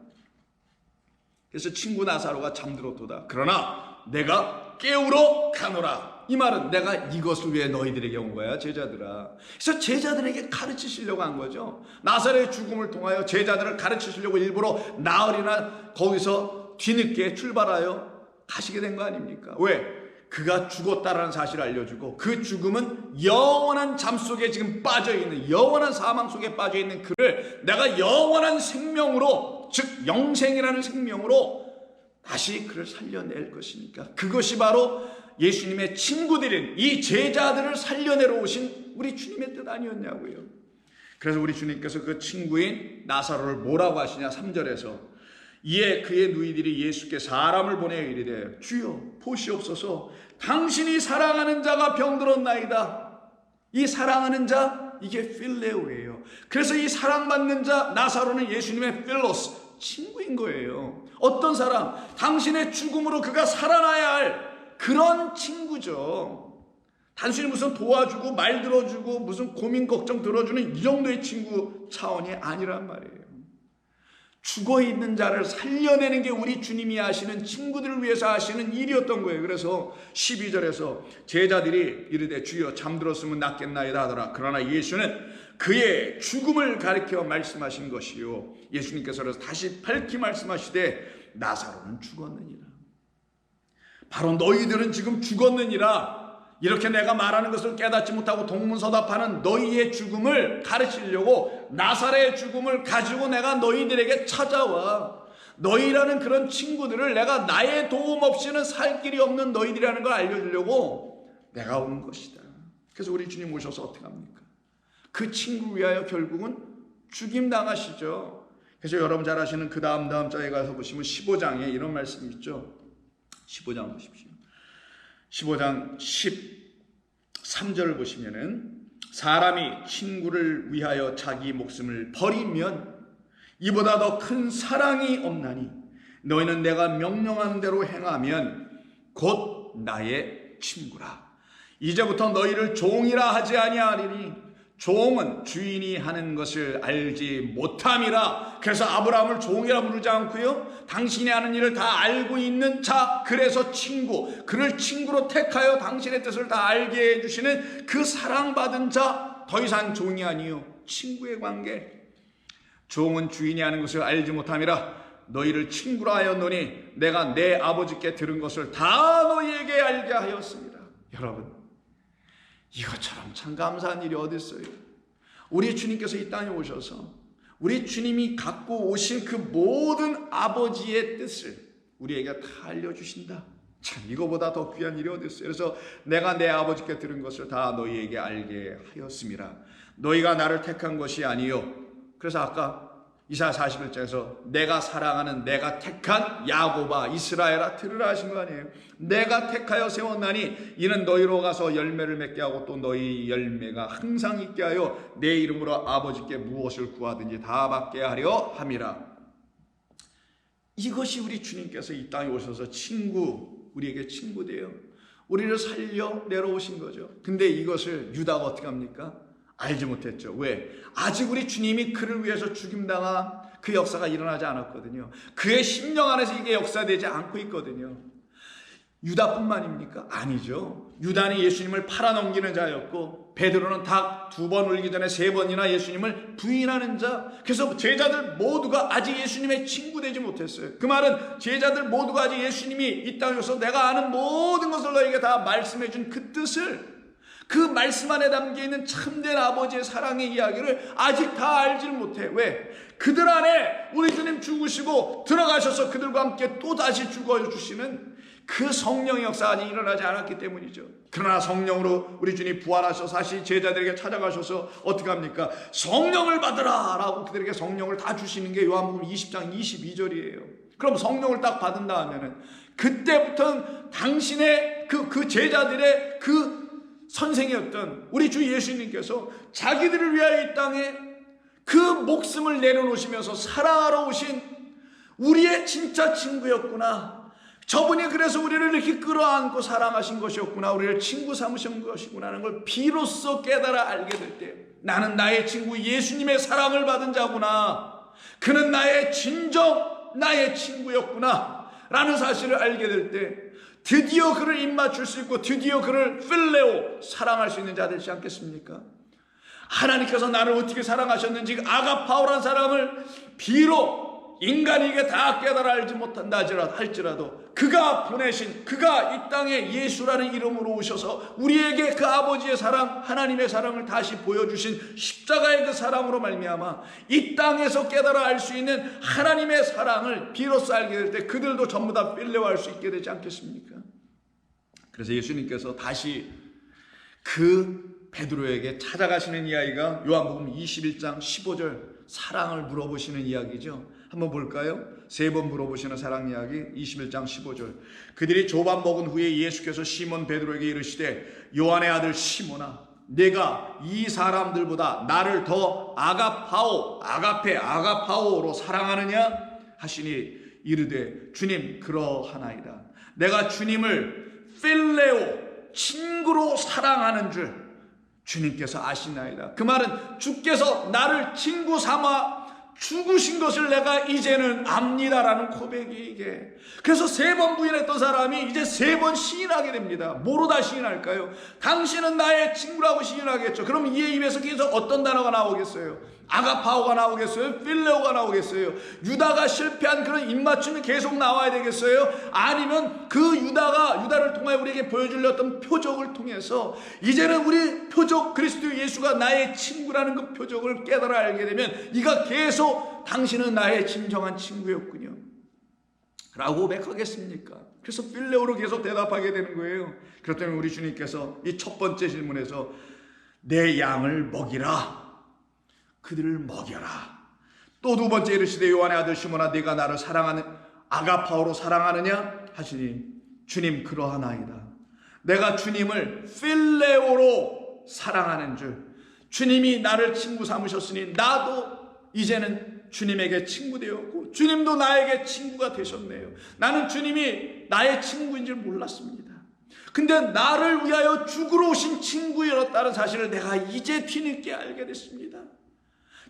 그래서 친구 나사로가 잠들었도다. 그러나 내가 깨우러 가노라. 이 말은 내가 이것을 위해 너희들에게 온 거야, 제자들아. 그래서 제자들에게 가르치시려고 한 거죠. 나사로의 죽음을 통하여 제자들을 가르치시려고 일부러 나흘이나 거기서 뒤늦게 출발하여 가시게 된 거 아닙니까? 왜? 그가 죽었다라는 사실을 알려주고, 그 죽음은 영원한 잠 속에 지금 빠져있는, 영원한 사망 속에 빠져있는 그를 내가 영원한 생명으로, 즉 영생이라는 생명으로 다시 그를 살려낼 것이니까. 그것이 바로 예수님의 친구들인 이 제자들을 살려내러 오신 우리 주님의 뜻 아니었냐고요. 그래서 우리 주님께서 그 친구인 나사로를 뭐라고 하시냐, 3절에서 이에 그의 누이들이 예수께 사람을 보내어 이르되 주여 보시옵소서, 당신이 사랑하는 자가 병들었나이다. 이 사랑하는 자, 이게 필레오예요. 그래서 이 사랑받는 자 나사로는 예수님의 필로스, 친구인 거예요. 어떤 사람? 당신의 죽음으로 그가 살아나야 할 그런 친구죠. 단순히 무슨 도와주고 말 들어주고 무슨 고민 걱정 들어주는 이 정도의 친구 차원이 아니란 말이에요. 죽어있는 자를 살려내는 게 우리 주님이 하시는, 친구들을 위해서 하시는 일이었던 거예요. 그래서 12절에서 제자들이 이르되 주여 잠들었으면 낫겠나이다 하더라. 그러나 예수는 그의 죽음을 가리켜 말씀하신 것이요, 예수님께서 그래서 다시 밝히 말씀하시되 나사로는 죽었느니라. 바로 너희들은 지금 죽었느니라. 이렇게 내가 말하는 것을 깨닫지 못하고 동문서답하는 너희의 죽음을 가르치려고 나사로의 죽음을 가지고 내가 너희들에게 찾아와. 너희라는 그런 친구들을 내가 나의 도움 없이는 살 길이 없는 너희들이라는 걸 알려주려고 내가 온 것이다. 그래서 우리 주님 오셔서 어떻게 합니까? 그 친구 위하여 결국은 죽임당하시죠. 그래서 여러분 잘 아시는 그 다음 장에 가서 보시면 15장에 이런 말씀이 있죠. 15장 보십시오. 15장 13절을 보시면은 사람이 친구를 위하여 자기 목숨을 버리면 이보다 더 큰 사랑이 없나니 너희는 내가 명령한 대로 행하면 곧 나의 친구라. 이제부터 너희를 종이라 하지 아니하리니 종은 주인이 하는 것을 알지 못함이라. 그래서 아브라함을 종이라 부르지 않고요, 당신이 하는 일을 다 알고 있는 자, 그래서 친구, 그를 친구로 택하여 당신의 뜻을 다 알게 해주시는 그 사랑받은 자, 더 이상 종이 아니요 친구의 관계. 종은 주인이 하는 것을 알지 못함이라. 너희를 친구라 하였노니 내가 내 아버지께 들은 것을 다 너희에게 알게 하였습니다. 여러분, 이것처럼 참 감사한 일이 어디 있어요? 우리 주님께서 이 땅에 오셔서 우리 주님이 갖고 오신 그 모든 아버지의 뜻을 우리에게 다 알려주신다. 참 이거보다 더 귀한 일이 어디 있어요? 그래서 내가 내 아버지께 들은 것을 다 너희에게 알게 하였습니다. 너희가 나를 택한 것이 아니요. 그래서 아까 이사야 41장에서 내가 사랑하는 내가 택한 야곱아 이스라엘아 들으라 하신 거 아니에요. 내가 택하여 세웠나니 이는 너희로 가서 열매를 맺게 하고 또 너희 열매가 항상 있게 하여 내 이름으로 아버지께 무엇을 구하든지 다 받게 하려 함이라. 이것이 우리 주님께서 이 땅에 오셔서 우리에게 친구 되어 우리를 살려 내려오신 거죠. 근데 이것을 유다가 어떻게 합니까? 알지 못했죠. 왜? 아직 우리 주님이 그를 위해서 죽임당한 그 역사가 일어나지 않았거든요. 그의 심령 안에서 이게 역사되지 않고 있거든요. 유다뿐만입니까? 아니죠. 유다는 예수님을 팔아넘기는 자였고 베드로는 닭 2번 울기 전에 3번이나 예수님을 부인하는 자. 그래서 제자들 모두가 아직 예수님의 친구 되지 못했어요. 그 말은 제자들 모두가 아직 예수님이 이 땅에 오셔서 내가 아는 모든 것을 너에게 다 말씀해 준 그 뜻을, 그 말씀 안에 담겨있는 참된 아버지의 사랑의 이야기를 아직 다 알지를 못해. 왜? 그들 안에 우리 주님 죽으시고 들어가셔서 그들과 함께 또다시 죽어주시는 그 성령의 역사가 아직 일어나지 않았기 때문이죠. 그러나 성령으로 우리 주님 부활하셔서 다시 제자들에게 찾아가셔서 어떻게 합니까? 성령을 받으라 라고 그들에게 성령을 다 주시는 게 요한복음 20장 22절이에요. 그럼 성령을 딱 받은다 하면은 그때부터는 당신의 그 제자들의 그 선생이었던 우리 주 예수님께서 자기들을 위하여 이 땅에 그 목숨을 내려놓으시면서 사랑하러 오신 우리의 진짜 친구였구나. 저분이 그래서 우리를 이렇게 끌어안고 사랑하신 것이었구나. 우리를 친구 삼으신 것이구나 하는 걸 비로소 깨달아 알게 될 때 나는 나의 친구 예수님의 사랑을 받은 자구나. 그는 나의 진정 나의 친구였구나 라는 사실을 알게 될 때 드디어 그를 입맞출 수 있고 드디어 그를 필레오 사랑할 수 있는 자 되지 않겠습니까? 하나님께서 나를 어떻게 사랑하셨는지 아가파오란 사랑을 비록 인간에게 다 깨달아 알지 못한다 할지라도 그가 보내신 그가 이 땅에 예수라는 이름으로 오셔서 우리에게 그 아버지의 사랑 하나님의 사랑을 다시 보여주신 십자가의 그 사랑으로 말미암아 이 땅에서 깨달아 알 수 있는 하나님의 사랑을 비로소 알게 될 때 그들도 전부 다 필레오할 수 있게 되지 않겠습니까? 그래서 예수님께서 다시 그 베드로에게 찾아가시는 이야기가 요한복음 21장 15절 사랑을 물어보시는 이야기죠. 한번 볼까요? 3번 물어보시는 사랑 이야기 21장 15절. 그들이 조반 먹은 후에 예수께서 시몬 베드로에게 이르시되 요한의 아들 시몬아 내가 이 사람들보다 나를 더 아가파오로 사랑하느냐 하시니 이르되 주님 그러하나이다. 내가 주님을 필레오 친구로 친구로 사랑하는 줄 주님께서 아시나이다. 그 말은 주께서 나를 친구 삼아 죽으신 것을 내가 이제는 압니다라는 고백이 이게. 그래서 3번 부인했던 사람이 이제 3번 시인하게 됩니다. 뭐로 다 시인할까요? 당신은 나의 친구라고 시인하겠죠. 그럼 이의 입에서 계속 어떤 단어가 나오겠어요? 아가파오가 나오겠어요? 필레오가 나오겠어요? 유다가 실패한 그런 입맞춤이 계속 나와야 되겠어요? 아니면 그 유다를 통하여 우리에게 보여주려던 표적을 통해서 이제는 우리 표적 그리스도 예수가 나의 친구라는 그 표적을 깨달아 알게 되면 이가 계속 당신은 나의 진정한 친구였군요 라고 고백하겠습니까? 그래서 필레오로 계속 대답하게 되는 거예요. 그렇다면 우리 주님께서 이 첫 번째 질문에서 내 양을 먹이라, 그들을 먹여라. 또 두 번째 이르시되 요한의 아들 시몬아 네가 나를 사랑하는 아가파오로 사랑하느냐 하시니 주님 그러하나이다. 내가 주님을 필레오로 사랑하는 줄, 주님이 나를 친구 삼으셨으니 나도 이제는 주님에게 친구 되었고 주님도 나에게 친구가 되셨네요. 나는 주님이 나의 친구인 줄 몰랐습니다. 근데 나를 위하여 죽으러 오신 친구였다는 사실을 내가 이제 뒤늦게 알게 됐습니다.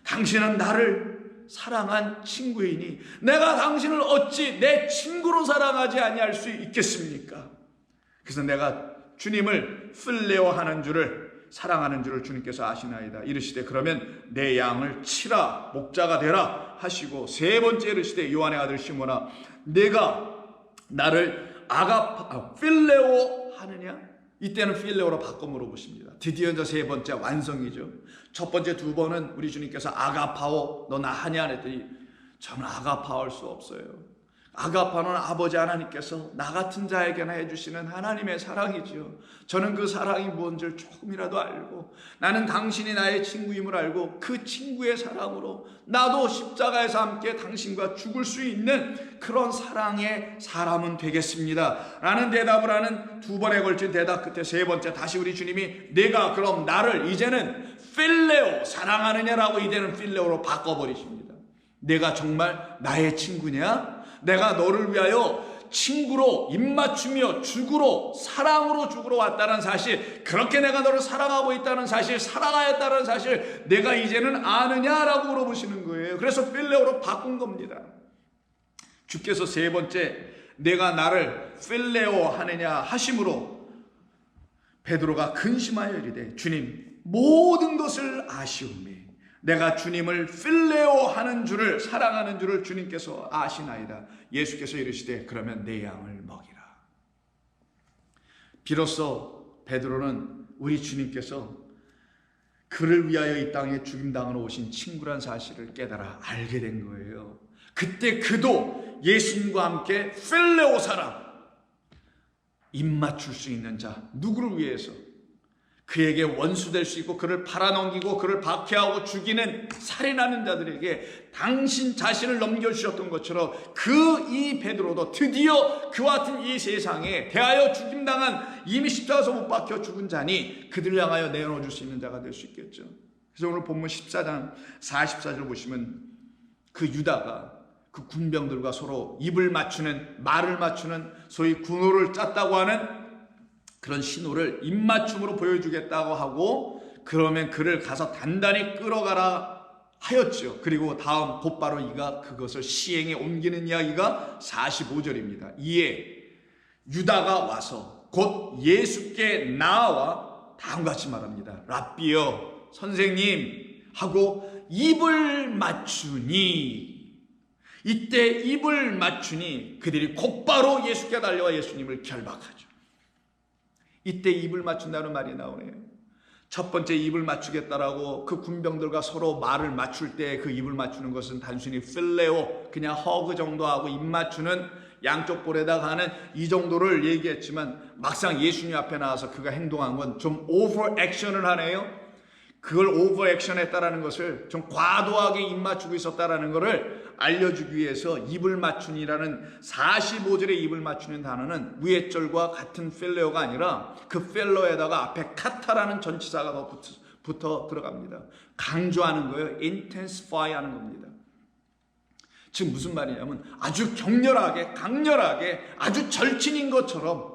당신은 나를 사랑한 친구이니 내가 당신을 어찌 내 친구로 사랑하지 아니할 수 있겠습니까? 그래서 내가 주님을 필레오하는 줄을, 사랑하는 줄을 주님께서 아시나이다. 이르시되 그러면 내 양을 치라, 목자가 되라 하시고, 3번째 이르시되 요한의 아들 시몬아 내가 나를 필레오 하느냐? 이때는 필레오로 바꿔 물어보십니다. 드디어 이제 3번째 완성이죠. 첫 번째 2번은 우리 주님께서 아가파오 너 나 하냐 했더니 저는 아가파오할 수 없어요. 아가파오는 아버지 하나님께서 나 같은 자에게나 해주시는 하나님의 사랑이지요. 저는 그 사랑이 뭔지를 조금이라도 알고 나는 당신이 나의 친구임을 알고 그 친구의 사랑으로 나도 십자가에서 함께 당신과 죽을 수 있는 그런 사랑의 사람은 되겠습니다 라는 대답을 하는 2번에 걸친 대답 끝에 3번째 다시 우리 주님이 내가 그럼 나를 이제는 필레오 사랑하느냐라고 이제는 필레오로 바꿔버리십니다. 내가 정말 나의 친구냐? 내가 너를 위하여 친구로 입맞추며 죽으러, 사랑으로 죽으러 왔다는 사실, 그렇게 내가 너를 사랑하고 있다는 사실, 사랑하였다는 사실 내가 이제는 아느냐라고 물어보시는 거예요. 그래서 필레오로 바꾼 겁니다. 주께서 3번째 내가 나를 필레오 하느냐 하심으로 베드로가 근심하여 이르되 주님 모든 것을 아시오매 내가 주님을 필레오 하는 줄을, 사랑하는 줄을 주님께서 아시나이다. 예수께서 이르시되 그러면 내 양을 먹이라. 비로소 베드로는 우리 주님께서 그를 위하여 이 땅에 죽임당하러 오신 친구란 사실을 깨달아 알게 된 거예요. 그때 그도 예수님과 함께 필레오 사랑, 입맞출 수 있는 자, 누구를 위해서? 그에게 원수 될 수 있고 그를 팔아넘기고 그를 박해하고 죽이는 살인하는 자들에게 당신 자신을 넘겨주셨던 것처럼 이 베드로도 드디어 그와 같은 이 세상에 대하여 죽임당한, 이미 십자가에서 못 박혀 죽은 자니 그들을 향하여 내어줄 수 있는 자가 될 수 있겠죠. 그래서 오늘 본문 14장 44절 보시면 그 유다가 그 군병들과 서로 입을 맞추는, 말을 맞추는 소위 군호를 짰다고 하는 그런 신호를 입맞춤으로 보여주겠다고 하고, 그러면 그를 가서 단단히 끌어가라 하였죠. 그리고 다음 곧바로 이가 그것을 시행에 옮기는 이야기가 45절입니다. 이에 유다가 와서 곧 예수께 나와 다음과 같이 말합니다. 랍비여, 선생님 하고 입을 맞추니, 이때 입을 맞추니 그들이 곧바로 예수께 달려와 예수님을 결박하죠. 이때 입을 맞춘다는 말이 나오네요. 첫 번째 입을 맞추겠다라고 그 군병들과 서로 말을 맞출 때 그 입을 맞추는 것은 단순히 필레오, 그냥 허그 정도 하고 입 맞추는, 양쪽 볼에다가 하는 이 정도를 얘기했지만 막상 예수님 앞에 나와서 그가 행동한 건 좀 오버 액션을 하네요. 그걸 오버 액션했다라는 것을, 좀 과도하게 입 맞추고 있었다라는 것을 알려주기 위해서 입을 맞춘이라는 45절의 입을 맞추는 단어는 위에 절과 같은 필레오가 아니라 그 필레오에다가 앞에 카타라는 전치사가 더 붙어 들어갑니다. 강조하는 거예요. intensify 하는 겁니다. 즉 무슨 말이냐면 아주 격렬하게, 강렬하게, 아주 절친인 것처럼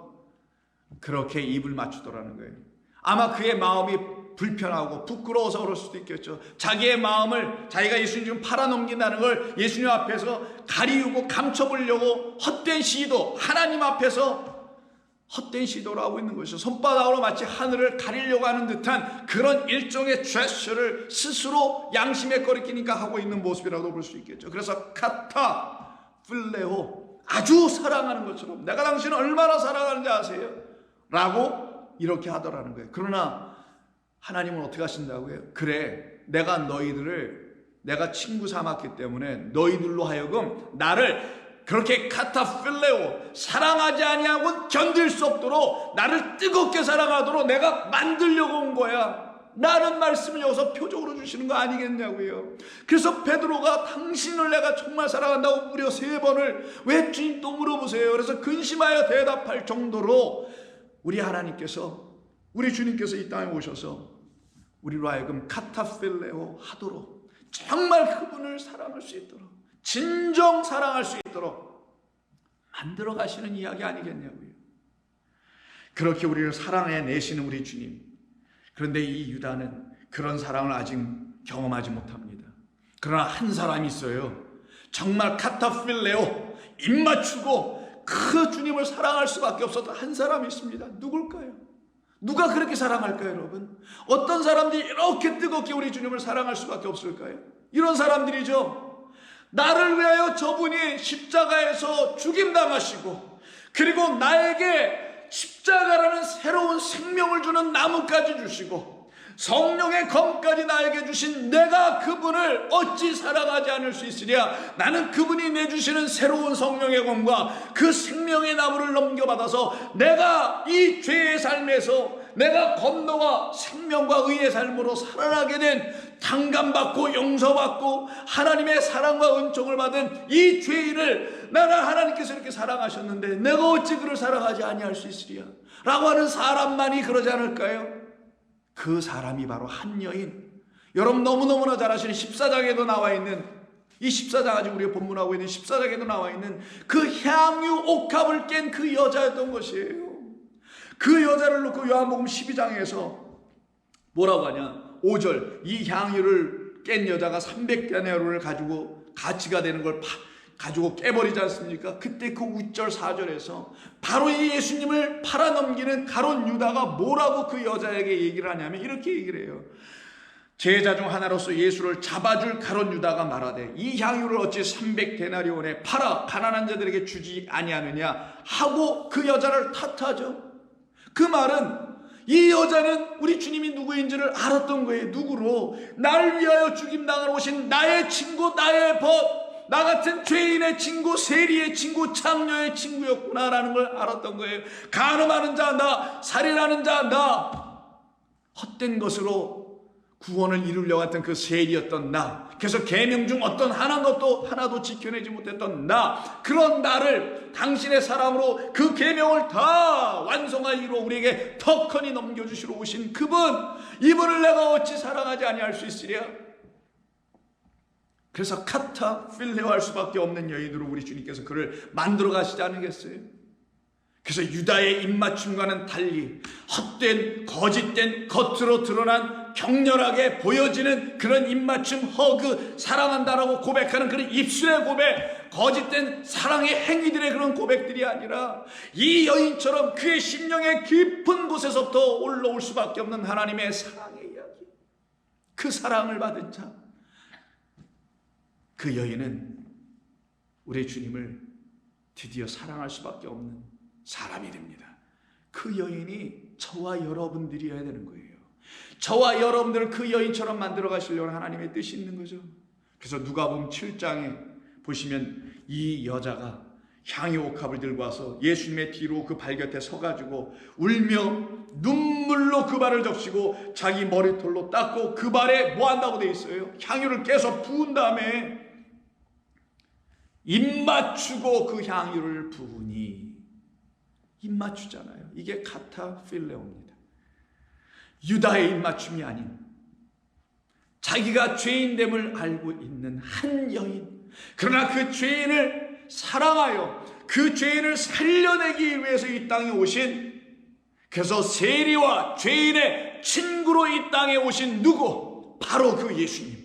그렇게 입을 맞추더라는 거예요. 아마 그의 마음이 불편하고 부끄러워서 그럴 수도 있겠죠. 자기의 마음을 자기가 예수님 지금 팔아넘긴다는 걸 예수님 앞에서 가리우고 감춰보려고 헛된 시도, 하나님 앞에서 헛된 시도를 하고 있는 것이죠. 손바닥으로 마치 하늘을 가리려고 하는 듯한 그런 일종의 제스처를 스스로 양심에 거리끼니까 하고 있는 모습이라고 볼 수 있겠죠. 그래서 카타 필레오, 아주 사랑하는 것처럼, 내가 당신을 얼마나 사랑하는지 아세요? 라고 이렇게 하더라는 거예요. 그러나 하나님은 어떻게 하신다고요? 그래, 내가 너희들을 내가 친구 삼았기 때문에 너희들로 하여금 나를 그렇게 카타필레오, 사랑하지 아니하고 견딜 수 없도록 나를 뜨겁게 사랑하도록 내가 만들려고 온 거야 라는 말씀을 여기서 표적으로 주시는 거 아니겠냐고요. 그래서 베드로가 당신을 내가 정말 사랑한다고 무려 3번을 왜 주님 또 물어보세요? 그래서 근심하여 대답할 정도로 우리 하나님께서, 우리 주님께서 이 땅에 오셔서 우리로 하여금 카타필레오 하도록, 정말 그분을 사랑할 수 있도록, 진정 사랑할 수 있도록 만들어 가시는 이야기 아니겠냐고요. 그렇게 우리를 사랑해 내시는 우리 주님. 그런데 이 유다는 그런 사랑을 아직 경험하지 못합니다. 그러나 한 사람이 있어요. 정말 카타필레오, 입맞추고 그 주님을 사랑할 수밖에 없었던 한 사람이 있습니다. 누굴까요? 누가 그렇게 사랑할까요, 여러분? 어떤 사람들이 이렇게 뜨겁게 우리 주님을 사랑할 수밖에 없을까요? 이런 사람들이죠. 나를 위하여 저분이 십자가에서 죽임당하시고, 그리고 나에게 십자가라는 새로운 생명을 주는 나무까지 주시고, 성령의 검까지 나에게 주신 내가 그분을 어찌 사랑하지 않을 수 있으랴. 나는 그분이 내주시는 새로운 성령의 검과 그 생명의 나무를 넘겨받아서 내가 이 죄의 삶에서 내가 건너와 생명과 의의 삶으로 살아나게 된, 탕감받고 용서받고 하나님의 사랑과 은총을 받은 이 죄인을 나는 하나님께서 이렇게 사랑하셨는데 내가 어찌 그를 사랑하지 아니할 수 있으랴 라고 하는 사람만이 그러지 않을까요? 그 사람이 바로 한 여인, 여러분 너무너무나 잘 아시는 14장에도 나와 있는, 이 14장 아직 우리가 본문하고 있는 14장에도 나와 있는 그 향유 옥합을 깬 그 여자였던 것이에요. 그 여자를 놓고 요한복음 12장에서 뭐라고 하냐, 5절, 이 향유를 깬 여자가 300데나리온을 가지고 가치가 되는 걸 가지고 깨버리지 않습니까? 그때 그 우절 4절에서 바로 이 예수님을 팔아넘기는 가룟 유다가 뭐라고 그 여자에게 얘기를 하냐면 이렇게 얘기를 해요. 제자 중 하나로서 예수를 잡아줄 가룟 유다가 말하되 이 향유를 어찌 300데나리온에 팔아 가난한 자들에게 주지 아니하느냐 하고 그 여자를 탓하죠. 그 말은 이 여자는 우리 주님이 누구인지를 알았던 거예요. 누구로? 날 위하여 죽임당하러 오신 나의 친구, 나의 벗, 나 같은 죄인의 친구, 세리의 친구, 창녀의 친구였구나라는 걸 알았던 거예요. 간음하는 자 나, 살인하는 자 나, 헛된 것으로 구원을 이루려고 했던 그 세리였던 나, 그래서 계명 중 어떤 하나도 지켜내지 못했던 나, 그런 나를 당신의 사랑으로 그 계명을 다 완성하여 이루어 우리에게 턱하니 넘겨주시러 오신 그분, 이분을 내가 어찌 사랑하지 아니할 수 있으랴. 그래서 카타 필레오 할 수밖에 없는 여인으로 우리 주님께서 그를 만들어 가시지 않으겠어요? 그래서 유다의 입맞춤과는 달리 헛된 거짓된 겉으로 드러난 격렬하게 보여지는 그런 입맞춤, 허그, 사랑한다라고 고백하는 그런 입술의 고백, 거짓된 사랑의 행위들의 그런 고백들이 아니라 이 여인처럼 그의 심령의 깊은 곳에서부터 올라올 수밖에 없는 하나님의 사랑의 이야기, 그 사랑을 받은 자, 그 여인은 우리 주님을 드디어 사랑할 수밖에 없는 사람이 됩니다. 그 여인이 저와 여러분들이어야 되는 거예요. 저와 여러분들을 그 여인처럼 만들어 가시려는 하나님의 뜻이 있는 거죠. 그래서 누가복음 7장에 보시면 이 여자가 향유 옥합을 들고 와서 예수님의 뒤로 그 발 곁에 서가지고 울며 눈물로 그 발을 적시고 자기 머리털로 닦고 그 발에 뭐 한다고 돼 있어요? 향유를 계속 부은 다음에 입 맞추고 그 향유를 부으니, 입 맞추잖아요. 이게 카타필레오입니다. 유다의 입 맞춤이 아닌 자기가 죄인됨을 알고 있는 한 여인, 그러나 그 죄인을 사랑하여 그 죄인을 살려내기 위해서 이 땅에 오신 그래서 세리와 죄인의 친구로 이 땅에 오신 누구? 바로 그 예수님.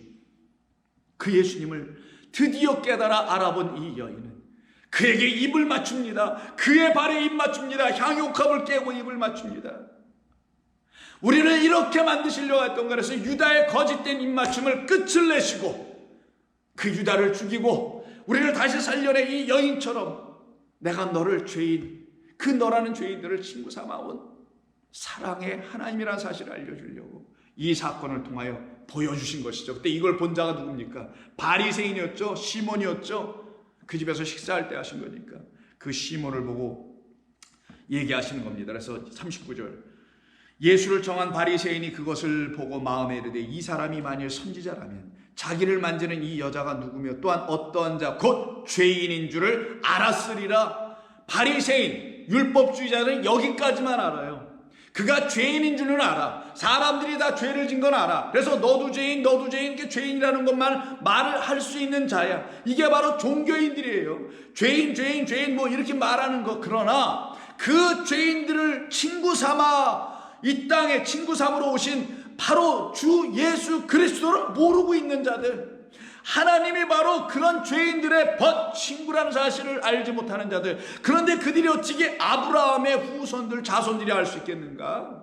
그 예수님을 드디어 깨달아 알아본 이 여인은 그에게 입을 맞춥니다. 그의 발에 입 맞춥니다. 향유컵을 깨고 입을 맞춥니다. 우리를 이렇게 만드시려고 했던 거라서 유다의 거짓된 입맞춤을 끝을 내시고 그 유다를 죽이고 우리를 다시 살려내 이 여인처럼 내가 너를 죄인, 그 너라는 죄인들을 친구 삼아온 사랑의 하나님이라는 사실을 알려주려고 이 사건을 통하여 보여주신 것이죠. 그때 이걸 본 자가 누굽니까? 바리새인이었죠. 시몬이었죠. 그 집에서 식사할 때 하신 거니까 그 시몬을 보고 얘기하시는 겁니다. 그래서 39절, 예수를 정한 바리새인이 그것을 보고 마음에 이르되 이 사람이 만일 선지자라면 자기를 만지는 이 여자가 누구며 또한 어떠한 자 곧 죄인인 줄을 알았으리라. 바리새인, 율법주의자는 여기까지만 알아요. 그가 죄인인 줄은 알아. 사람들이 다 죄를 진 건 알아. 그래서 너도 죄인, 너도 죄인, 이렇게 죄인이라는 것만 말을 할 수 있는 자야. 이게 바로 종교인들이에요. 죄인, 죄인, 죄인 뭐 이렇게 말하는 거. 그러나 그 죄인들을 친구 삼아 이 땅에 친구 삼으러 오신 바로 주 예수 그리스도를 모르고 있는 자들, 하나님이 바로 그런 죄인들의 친구라는 사실을 알지 못하는 자들, 그런데 그들이 어찌게 아브라함의 후손들, 자손들이 알 수 있겠는가?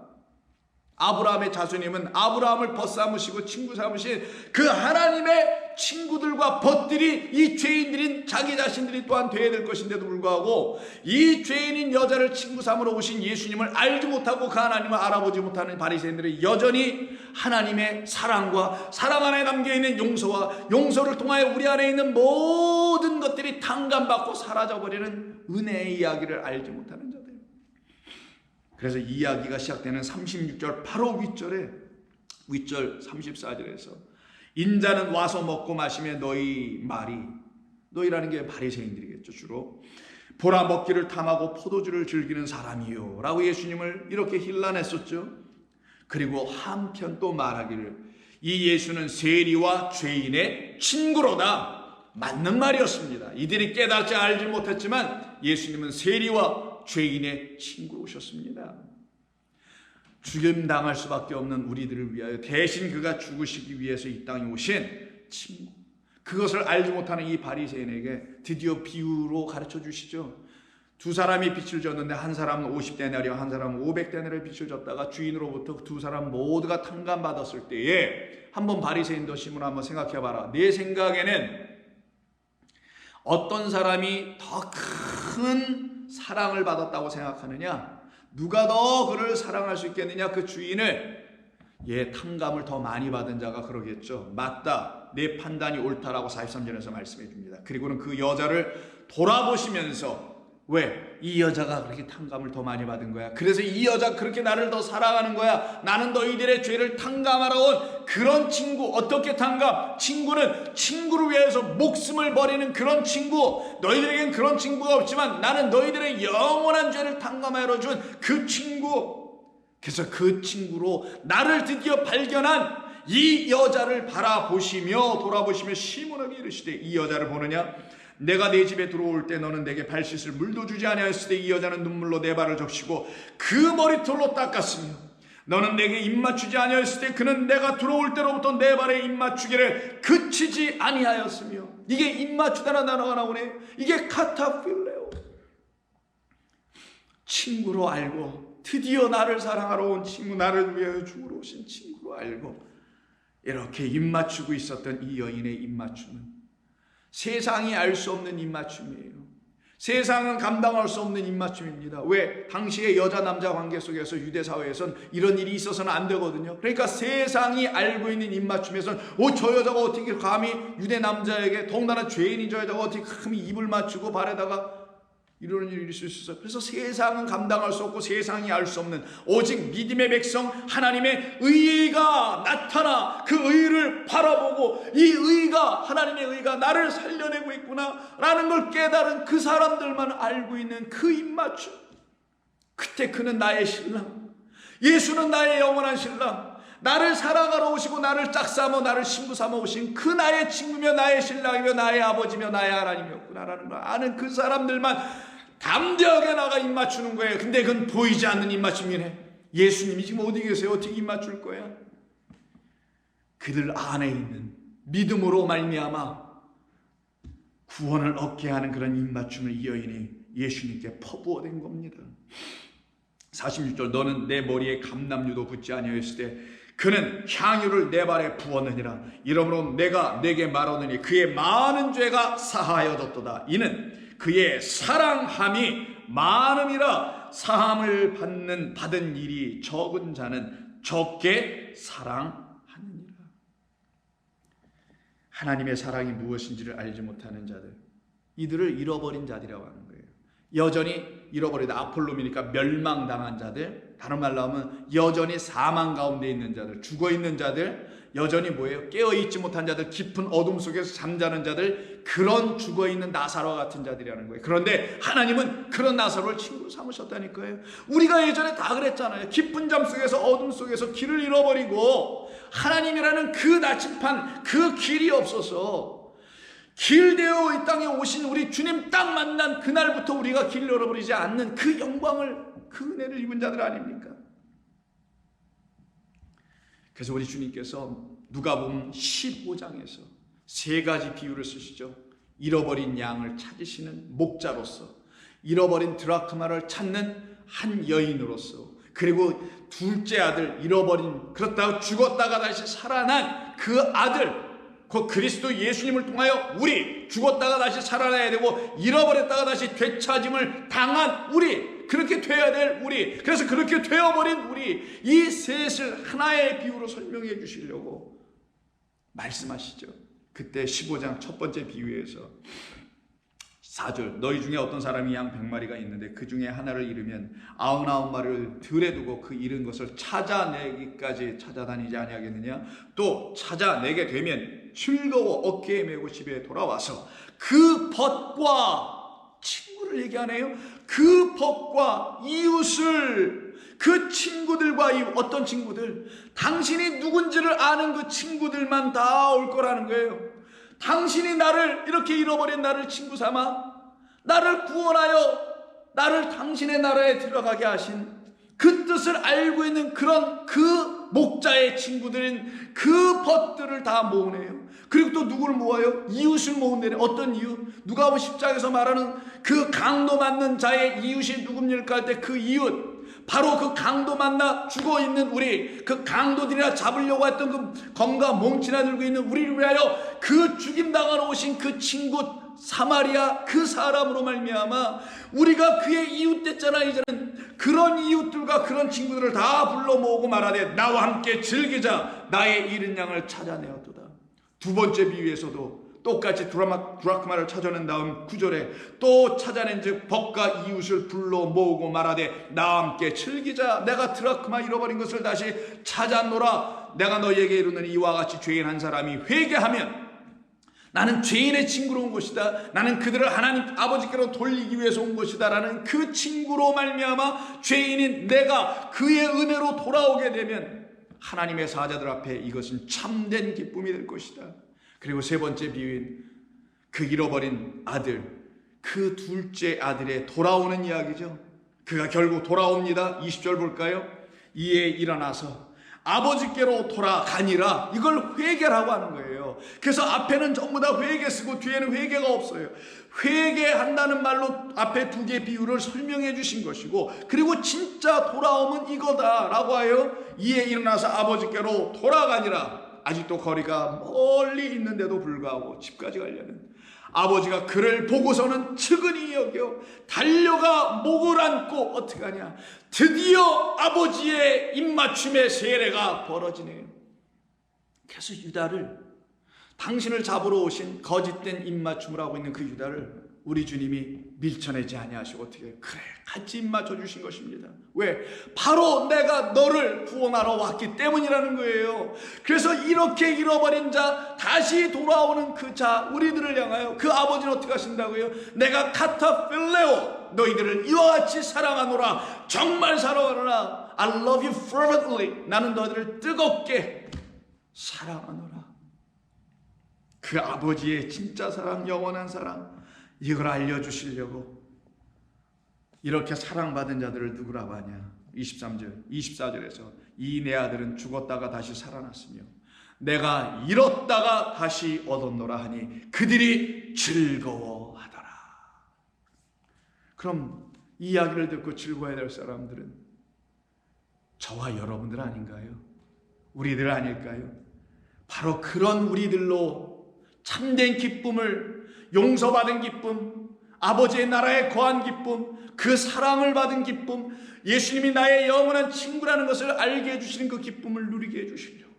아브라함의 자손님은 아브라함을 벗삼으시고 친구 삼으신 그 하나님의 친구들과 벗들이 이 죄인들인 자기 자신들이 또한 되어야 될 것인데도 불구하고 이 죄인인 여자를 친구 삼으러 오신 예수님을 알지 못하고 그 하나님을 알아보지 못하는 바리새인들이 여전히 하나님의 사랑과 사랑 안에 담겨있는 용서와 용서를 통하여 우리 안에 있는 모든 것들이 탕감받고 사라져버리는 은혜의 이야기를 알지 못하는 자들. 그래서 이 이야기가 시작되는 36절 바로 윗절 34절에서 인자는 와서 먹고 마시며 너희 말이, 너희라는 게 바리새인들이겠죠. 주로 보라 먹기를 탐하고 포도주를 즐기는 사람이요 라고 예수님을 이렇게 힐난했었죠. 그리고 한편 또 말하기를 이 예수는 세리와 죄인의 친구로다. 맞는 말이었습니다. 이들이 깨닫지 알지 못했지만 예수님은 세리와 죄인의 친구로 오셨습니다. 죽임당할 수밖에 없는 우리들을 위하여 대신 그가 죽으시기 위해서 이 땅에 오신 친구, 그것을 알지 못하는 이 바리새인에게 드디어 비유로 가르쳐 주시죠. 두 사람이 빚을 졌는데 한 사람은 50데나리온, 한 사람은 500데나리온의 빚을 졌다가 주인으로부터 두 사람 모두가 탕감받았을 때에 한번 바리새인도 시몬 한번 생각해봐라. 내 생각에는 어떤 사람이 더 큰 사랑을 받았다고 생각하느냐? 누가 더 그를 사랑할 수 있겠느냐? 그 주인을. 탕감을 더 많이 받은 자가 그러겠죠. 맞다, 내 판단이 옳다라고 43절에서 말씀해 줍니다. 그리고는 그 여자를 돌아보시면서 왜? 이 여자가 그렇게 탕감을 더 많이 받은 거야. 그래서 이 여자 그렇게 나를 더 사랑하는 거야. 나는 너희들의 죄를 탕감하러 온 그런 친구. 어떻게 탕감? 친구는 친구를 위해서 목숨을 버리는 그런 친구. 너희들에겐 그런 친구가 없지만 나는 너희들의 영원한 죄를 탕감하러 준 그 친구. 그래서 그 친구로 나를 드디어 발견한 이 여자를 바라보시며 돌아보시며 시몬에게 이르시되 이 여자를 보느냐? 내가 내 집에 들어올 때 너는 내게 발 씻을 물도 주지 아니하였을 때 이 여자는 눈물로 내 발을 적시고 그 머리털로 닦았으며 너는 내게 입 맞추지 아니하였을 때 그는 내가 들어올 때로부터 내 발에 입 맞추기를 그치지 아니하였으며. 이게 입 맞추다라는 단어가 나오네. 이게 카타필레오. 친구로 알고 드디어 나를 사랑하러 온 친구, 나를 위하여 죽으러 오신 친구로 알고 이렇게 입 맞추고 있었던 이 여인의 입 맞춤은 세상이 알 수 없는 입맞춤이에요. 세상은 감당할 수 없는 입맞춤입니다. 왜? 당시의 여자 남자 관계 속에서 유대 사회에선 이런 일이 있어서는 안 되거든요. 그러니까 세상이 알고 있는 입맞춤에서는 저 여자가 어떻게 감히 유대 남자에게, 더군다나 죄인인 저 여자가 어떻게 감히 입을 맞추고 발에다가 이런 일이 있을 수 있어요. 그래서 세상은 감당할 수 없고 세상이 알 수 없는 오직 믿음의 백성 하나님의 의가 나타나 그 의를 바라보고 이 의가, 하나님의 의가 나를 살려내고 있구나 라는 걸 깨달은 그 사람들만 알고 있는 그 입맞춤. 그때 그는 나의 신랑, 예수는 나의 영원한 신랑, 나를 사랑하러 오시고 나를 짝삼아 나를 친구 삼아 오신 그 나의 친구며 나의 신랑이며 나의 아버지며 나의 하나님이었구나라는 걸 아는 그 사람들만 담대하게 나가 입 맞추는 거예요. 근데 그건 보이지 않는 입 맞춤이네. 예수님이 지금 어디 계세요? 어떻게 입 맞출 거야? 그들 안에 있는 믿음으로 말미암아 구원을 얻게 하는 그런 입 맞춤을 이 여인이 예수님께 퍼부어댄 겁니다. 46절 너는 내 머리에 감람유도 붓지 아니하였을 때 그는 향유를 내 발에 부었느니라. 이러므로 내가 내게 말하노니 그의 많은 죄가 사하여졌도다. 이는 그의 사랑함이 많음이라. 사함을 받은 일이 적은 자는 적게 사랑하느니라. 하나님의 사랑이 무엇인지를 알지 못하는 자들, 이들을 잃어버린 자들이라고 하는 거예요. 여전히 잃어버리다. 아폴로미니까 멸망당한 자들, 다른 말로 하면 여전히 사망 가운데 있는 자들, 죽어있는 자들, 여전히 뭐예요? 깨어있지 못한 자들, 깊은 어둠 속에서 잠자는 자들, 그런 죽어있는 나사로와 같은 자들이라는 거예요. 그런데 하나님은 그런 나사로를 친구로 삼으셨다니까요. 우리가 예전에 다 그랬잖아요. 깊은 잠 속에서 어둠 속에서 길을 잃어버리고 하나님이라는 그 나침판, 그 길이 없어서 길 되어 이 땅에 오신 우리 주님 딱 만난 그날부터 우리가 길 잃어버리지 않는 그 영광을, 그 은혜를 입은 자들 아닙니까? 그래서 우리 주님께서 누가복음 15장에서 세 가지 비유를 쓰시죠. 잃어버린 양을 찾으시는 목자로서, 잃어버린 드라크마를 찾는 한 여인으로서, 그리고 둘째 아들, 잃어버린, 그렇다고 죽었다가 다시 살아난 그 아들, 그 그리스도 예수님을 통하여 우리 죽었다가 다시 살아나야 되고 잃어버렸다가 다시 되찾음을 당한 우리, 그렇게 돼야 될 우리, 그래서 그렇게 되어버린 우리, 이 셋을 하나의 비유로 설명해 주시려고 말씀하시죠. 그때 15장 첫 번째 비유에서 4절 너희 중에 어떤 사람이 양 100마리가 있는데 그 중에 하나를 잃으면 99마리를 들에 두고 그 잃은 것을 찾아내기까지 찾아다니지 아니하겠느냐. 또 찾아내게 되면 즐거워 어깨에 메고 집에 돌아와서 그 벗과, 친구를 얘기하네요. 그 벗과 이웃을, 그 친구들과 이웃, 어떤 친구들? 당신이 누군지를 아는 그 친구들만 다 올 거라는 거예요. 당신이 나를, 이렇게 잃어버린 나를 친구 삼아 나를 구원하여 나를 당신의 나라에 들어가게 하신 그 뜻을 알고 있는 그런 그 목자의 친구들인 그 벗들을 다 모으네요. 그리고 또 누구를 모아요? 이웃을 모은다네. 어떤 이웃? 누가복음 10장에서 말하는 그 강도 맞는 자의 이웃이 누굽니까 할 때 그 이웃, 바로 그 강도 만나 죽어있는 우리, 그 강도들이나 잡으려고 했던 그 검과 몽치나 들고 있는 우리를 위하여 그 죽임당하러 오신 그 친구 사마리아 그 사람으로 말미암아 우리가 그의 이웃 됐잖아. 이제는 그런 이웃들과 그런 친구들을 다 불러 모으고 말하되 나와 함께 즐기자. 나의 잃은 양을 찾아내었도다. 두 번째 비유에서도 똑같이 드라크마를 찾아낸 다음 9절에 또 찾아낸 즉 벗과 이웃을 불러 모으고 말하되 나와 함께 즐기자. 내가 드라크마 잃어버린 것을 다시 찾아노라. 내가 너희에게 이르노니 이와 같이 죄인 한 사람이 회개하면 나는 죄인의 친구로 온 것이다. 나는 그들을 하나님 아버지께로 돌리기 위해서 온 것이다 라는 그 친구로 말미암아 죄인인 내가 그의 은혜로 돌아오게 되면 하나님의 사자들 앞에 이것은 참된 기쁨이 될 것이다. 그리고 세 번째 비유인 그 잃어버린 아들, 그 둘째 아들의 돌아오는 이야기죠. 그가 결국 돌아옵니다. 20절 볼까요? 이에 일어나서 아버지께로 돌아가니라. 이걸 회개라고 하는 거예요. 그래서 앞에는 전부 다 회개 쓰고 뒤에는 회개가 없어요. 회개한다는 말로 앞에 두 개 비유를 설명해 주신 것이고, 그리고 진짜 돌아오면 이거다라고 하여 이에 일어나서 아버지께로 돌아가니라. 아직도 거리가 멀리 있는데도 불구하고 집까지 가려는 아버지가 그를 보고서는 측은히 여겨 달려가 목을 안고 어떻게 하냐. 드디어 아버지의 입맞춤의 세례가 벌어지네요. 그래서 유다를, 당신을 잡으러 오신 거짓된 입맞춤을 하고 있는 그 유다를 우리 주님이 밀쳐내지 아니하시고 어떻게 그래 같이 입맞춰 주신 것입니다. 왜? 바로 내가 너를 구원하러 왔기 때문이라는 거예요. 그래서 이렇게 잃어버린 자, 다시 돌아오는 그 자, 우리들을 향하여 그 아버지는 어떻게 하신다고요? 내가 카타필레오, 너희들을 이와 같이 사랑하노라. 정말 사랑하노라. I love you fervently. 나는 너희들을 뜨겁게 사랑하노라. 그 아버지의 진짜 사랑, 영원한 사랑, 이걸 알려주시려고 이렇게 사랑받은 자들을 누구라고 하냐? 24절에서 이 내 아들은 죽었다가 다시 살아났으며 내가 잃었다가 다시 얻었노라 하니 그들이 즐거워하더라. 그럼 이 이야기를 듣고 즐거워해야 될 사람들은 저와 여러분들 아닌가요? 우리들 아닐까요? 바로 그런 우리들로 참된 기쁨을, 용서받은 기쁨, 아버지의 나라에 거한 기쁨, 그 사랑을 받은 기쁨, 예수님이 나의 영원한 친구라는 것을 알게 해주시는 그 기쁨을 누리게 해주시려고,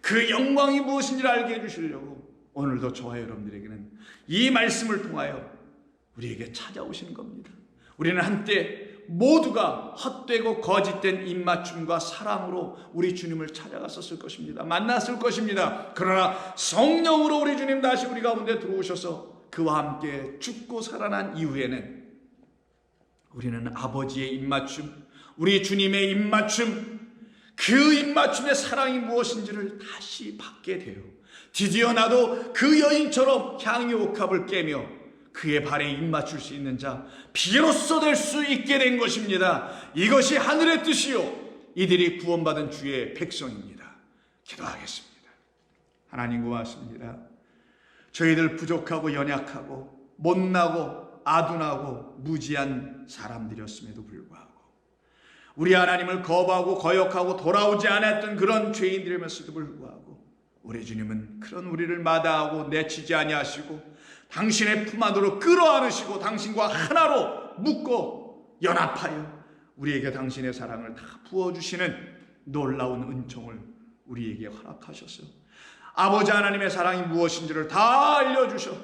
그 영광이 무엇인지를 알게 해주시려고 오늘도 저와 여러분들에게는 이 말씀을 통하여 우리에게 찾아오시는 겁니다. 우리는 한때 모두가 헛되고 거짓된 입맞춤과 사랑으로 우리 주님을 찾아갔었을 것입니다. 만났을 것입니다. 그러나 성령으로 우리 주님 다시 우리 가운데 들어오셔서 그와 함께 죽고 살아난 이후에는 우리는 아버지의 입맞춤, 우리 주님의 입맞춤, 그 입맞춤의 사랑이 무엇인지를 다시 받게 돼요. 드디어 나도 그 여인처럼 향유 옥합을 깨며 그의 발에 입맞출 수 있는 자 비로소 될 수 있게 된 것입니다. 이것이 하늘의 뜻이요 이들이 구원받은 주의 백성입니다. 기도하겠습니다. 하나님 고맙습니다. 저희들 부족하고 연약하고 못나고 아둔하고 무지한 사람들이었음에도 불구하고 우리 하나님을 거부하고 거역하고 돌아오지 않았던 그런 죄인들이었음에도 불구하고 우리 주님은 그런 우리를 마다하고 내치지 아니하시고 당신의 품 안으로 끌어안으시고 당신과 하나로 묶고 연합하여 우리에게 당신의 사랑을 다 부어주시는 놀라운 은총을 우리에게 허락하셔서 아버지 하나님의 사랑이 무엇인지를 다 알려주셔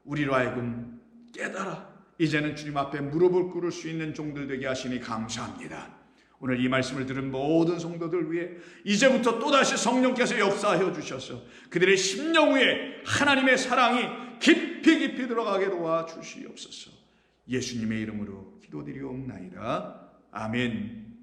우리로 하여금 깨달아 이제는 주님 앞에 무릎을 꿇을 수 있는 종들 되게 하시니 감사합니다. 오늘 이 말씀을 들은 모든 성도들 위해 이제부터 또다시 성령께서 역사하여 주셔서 그들의 심령 위에 하나님의 사랑이 깊이 깊이 들어가게 도와주시옵소서. 예수님의 이름으로 기도드리옵나이다. 아멘.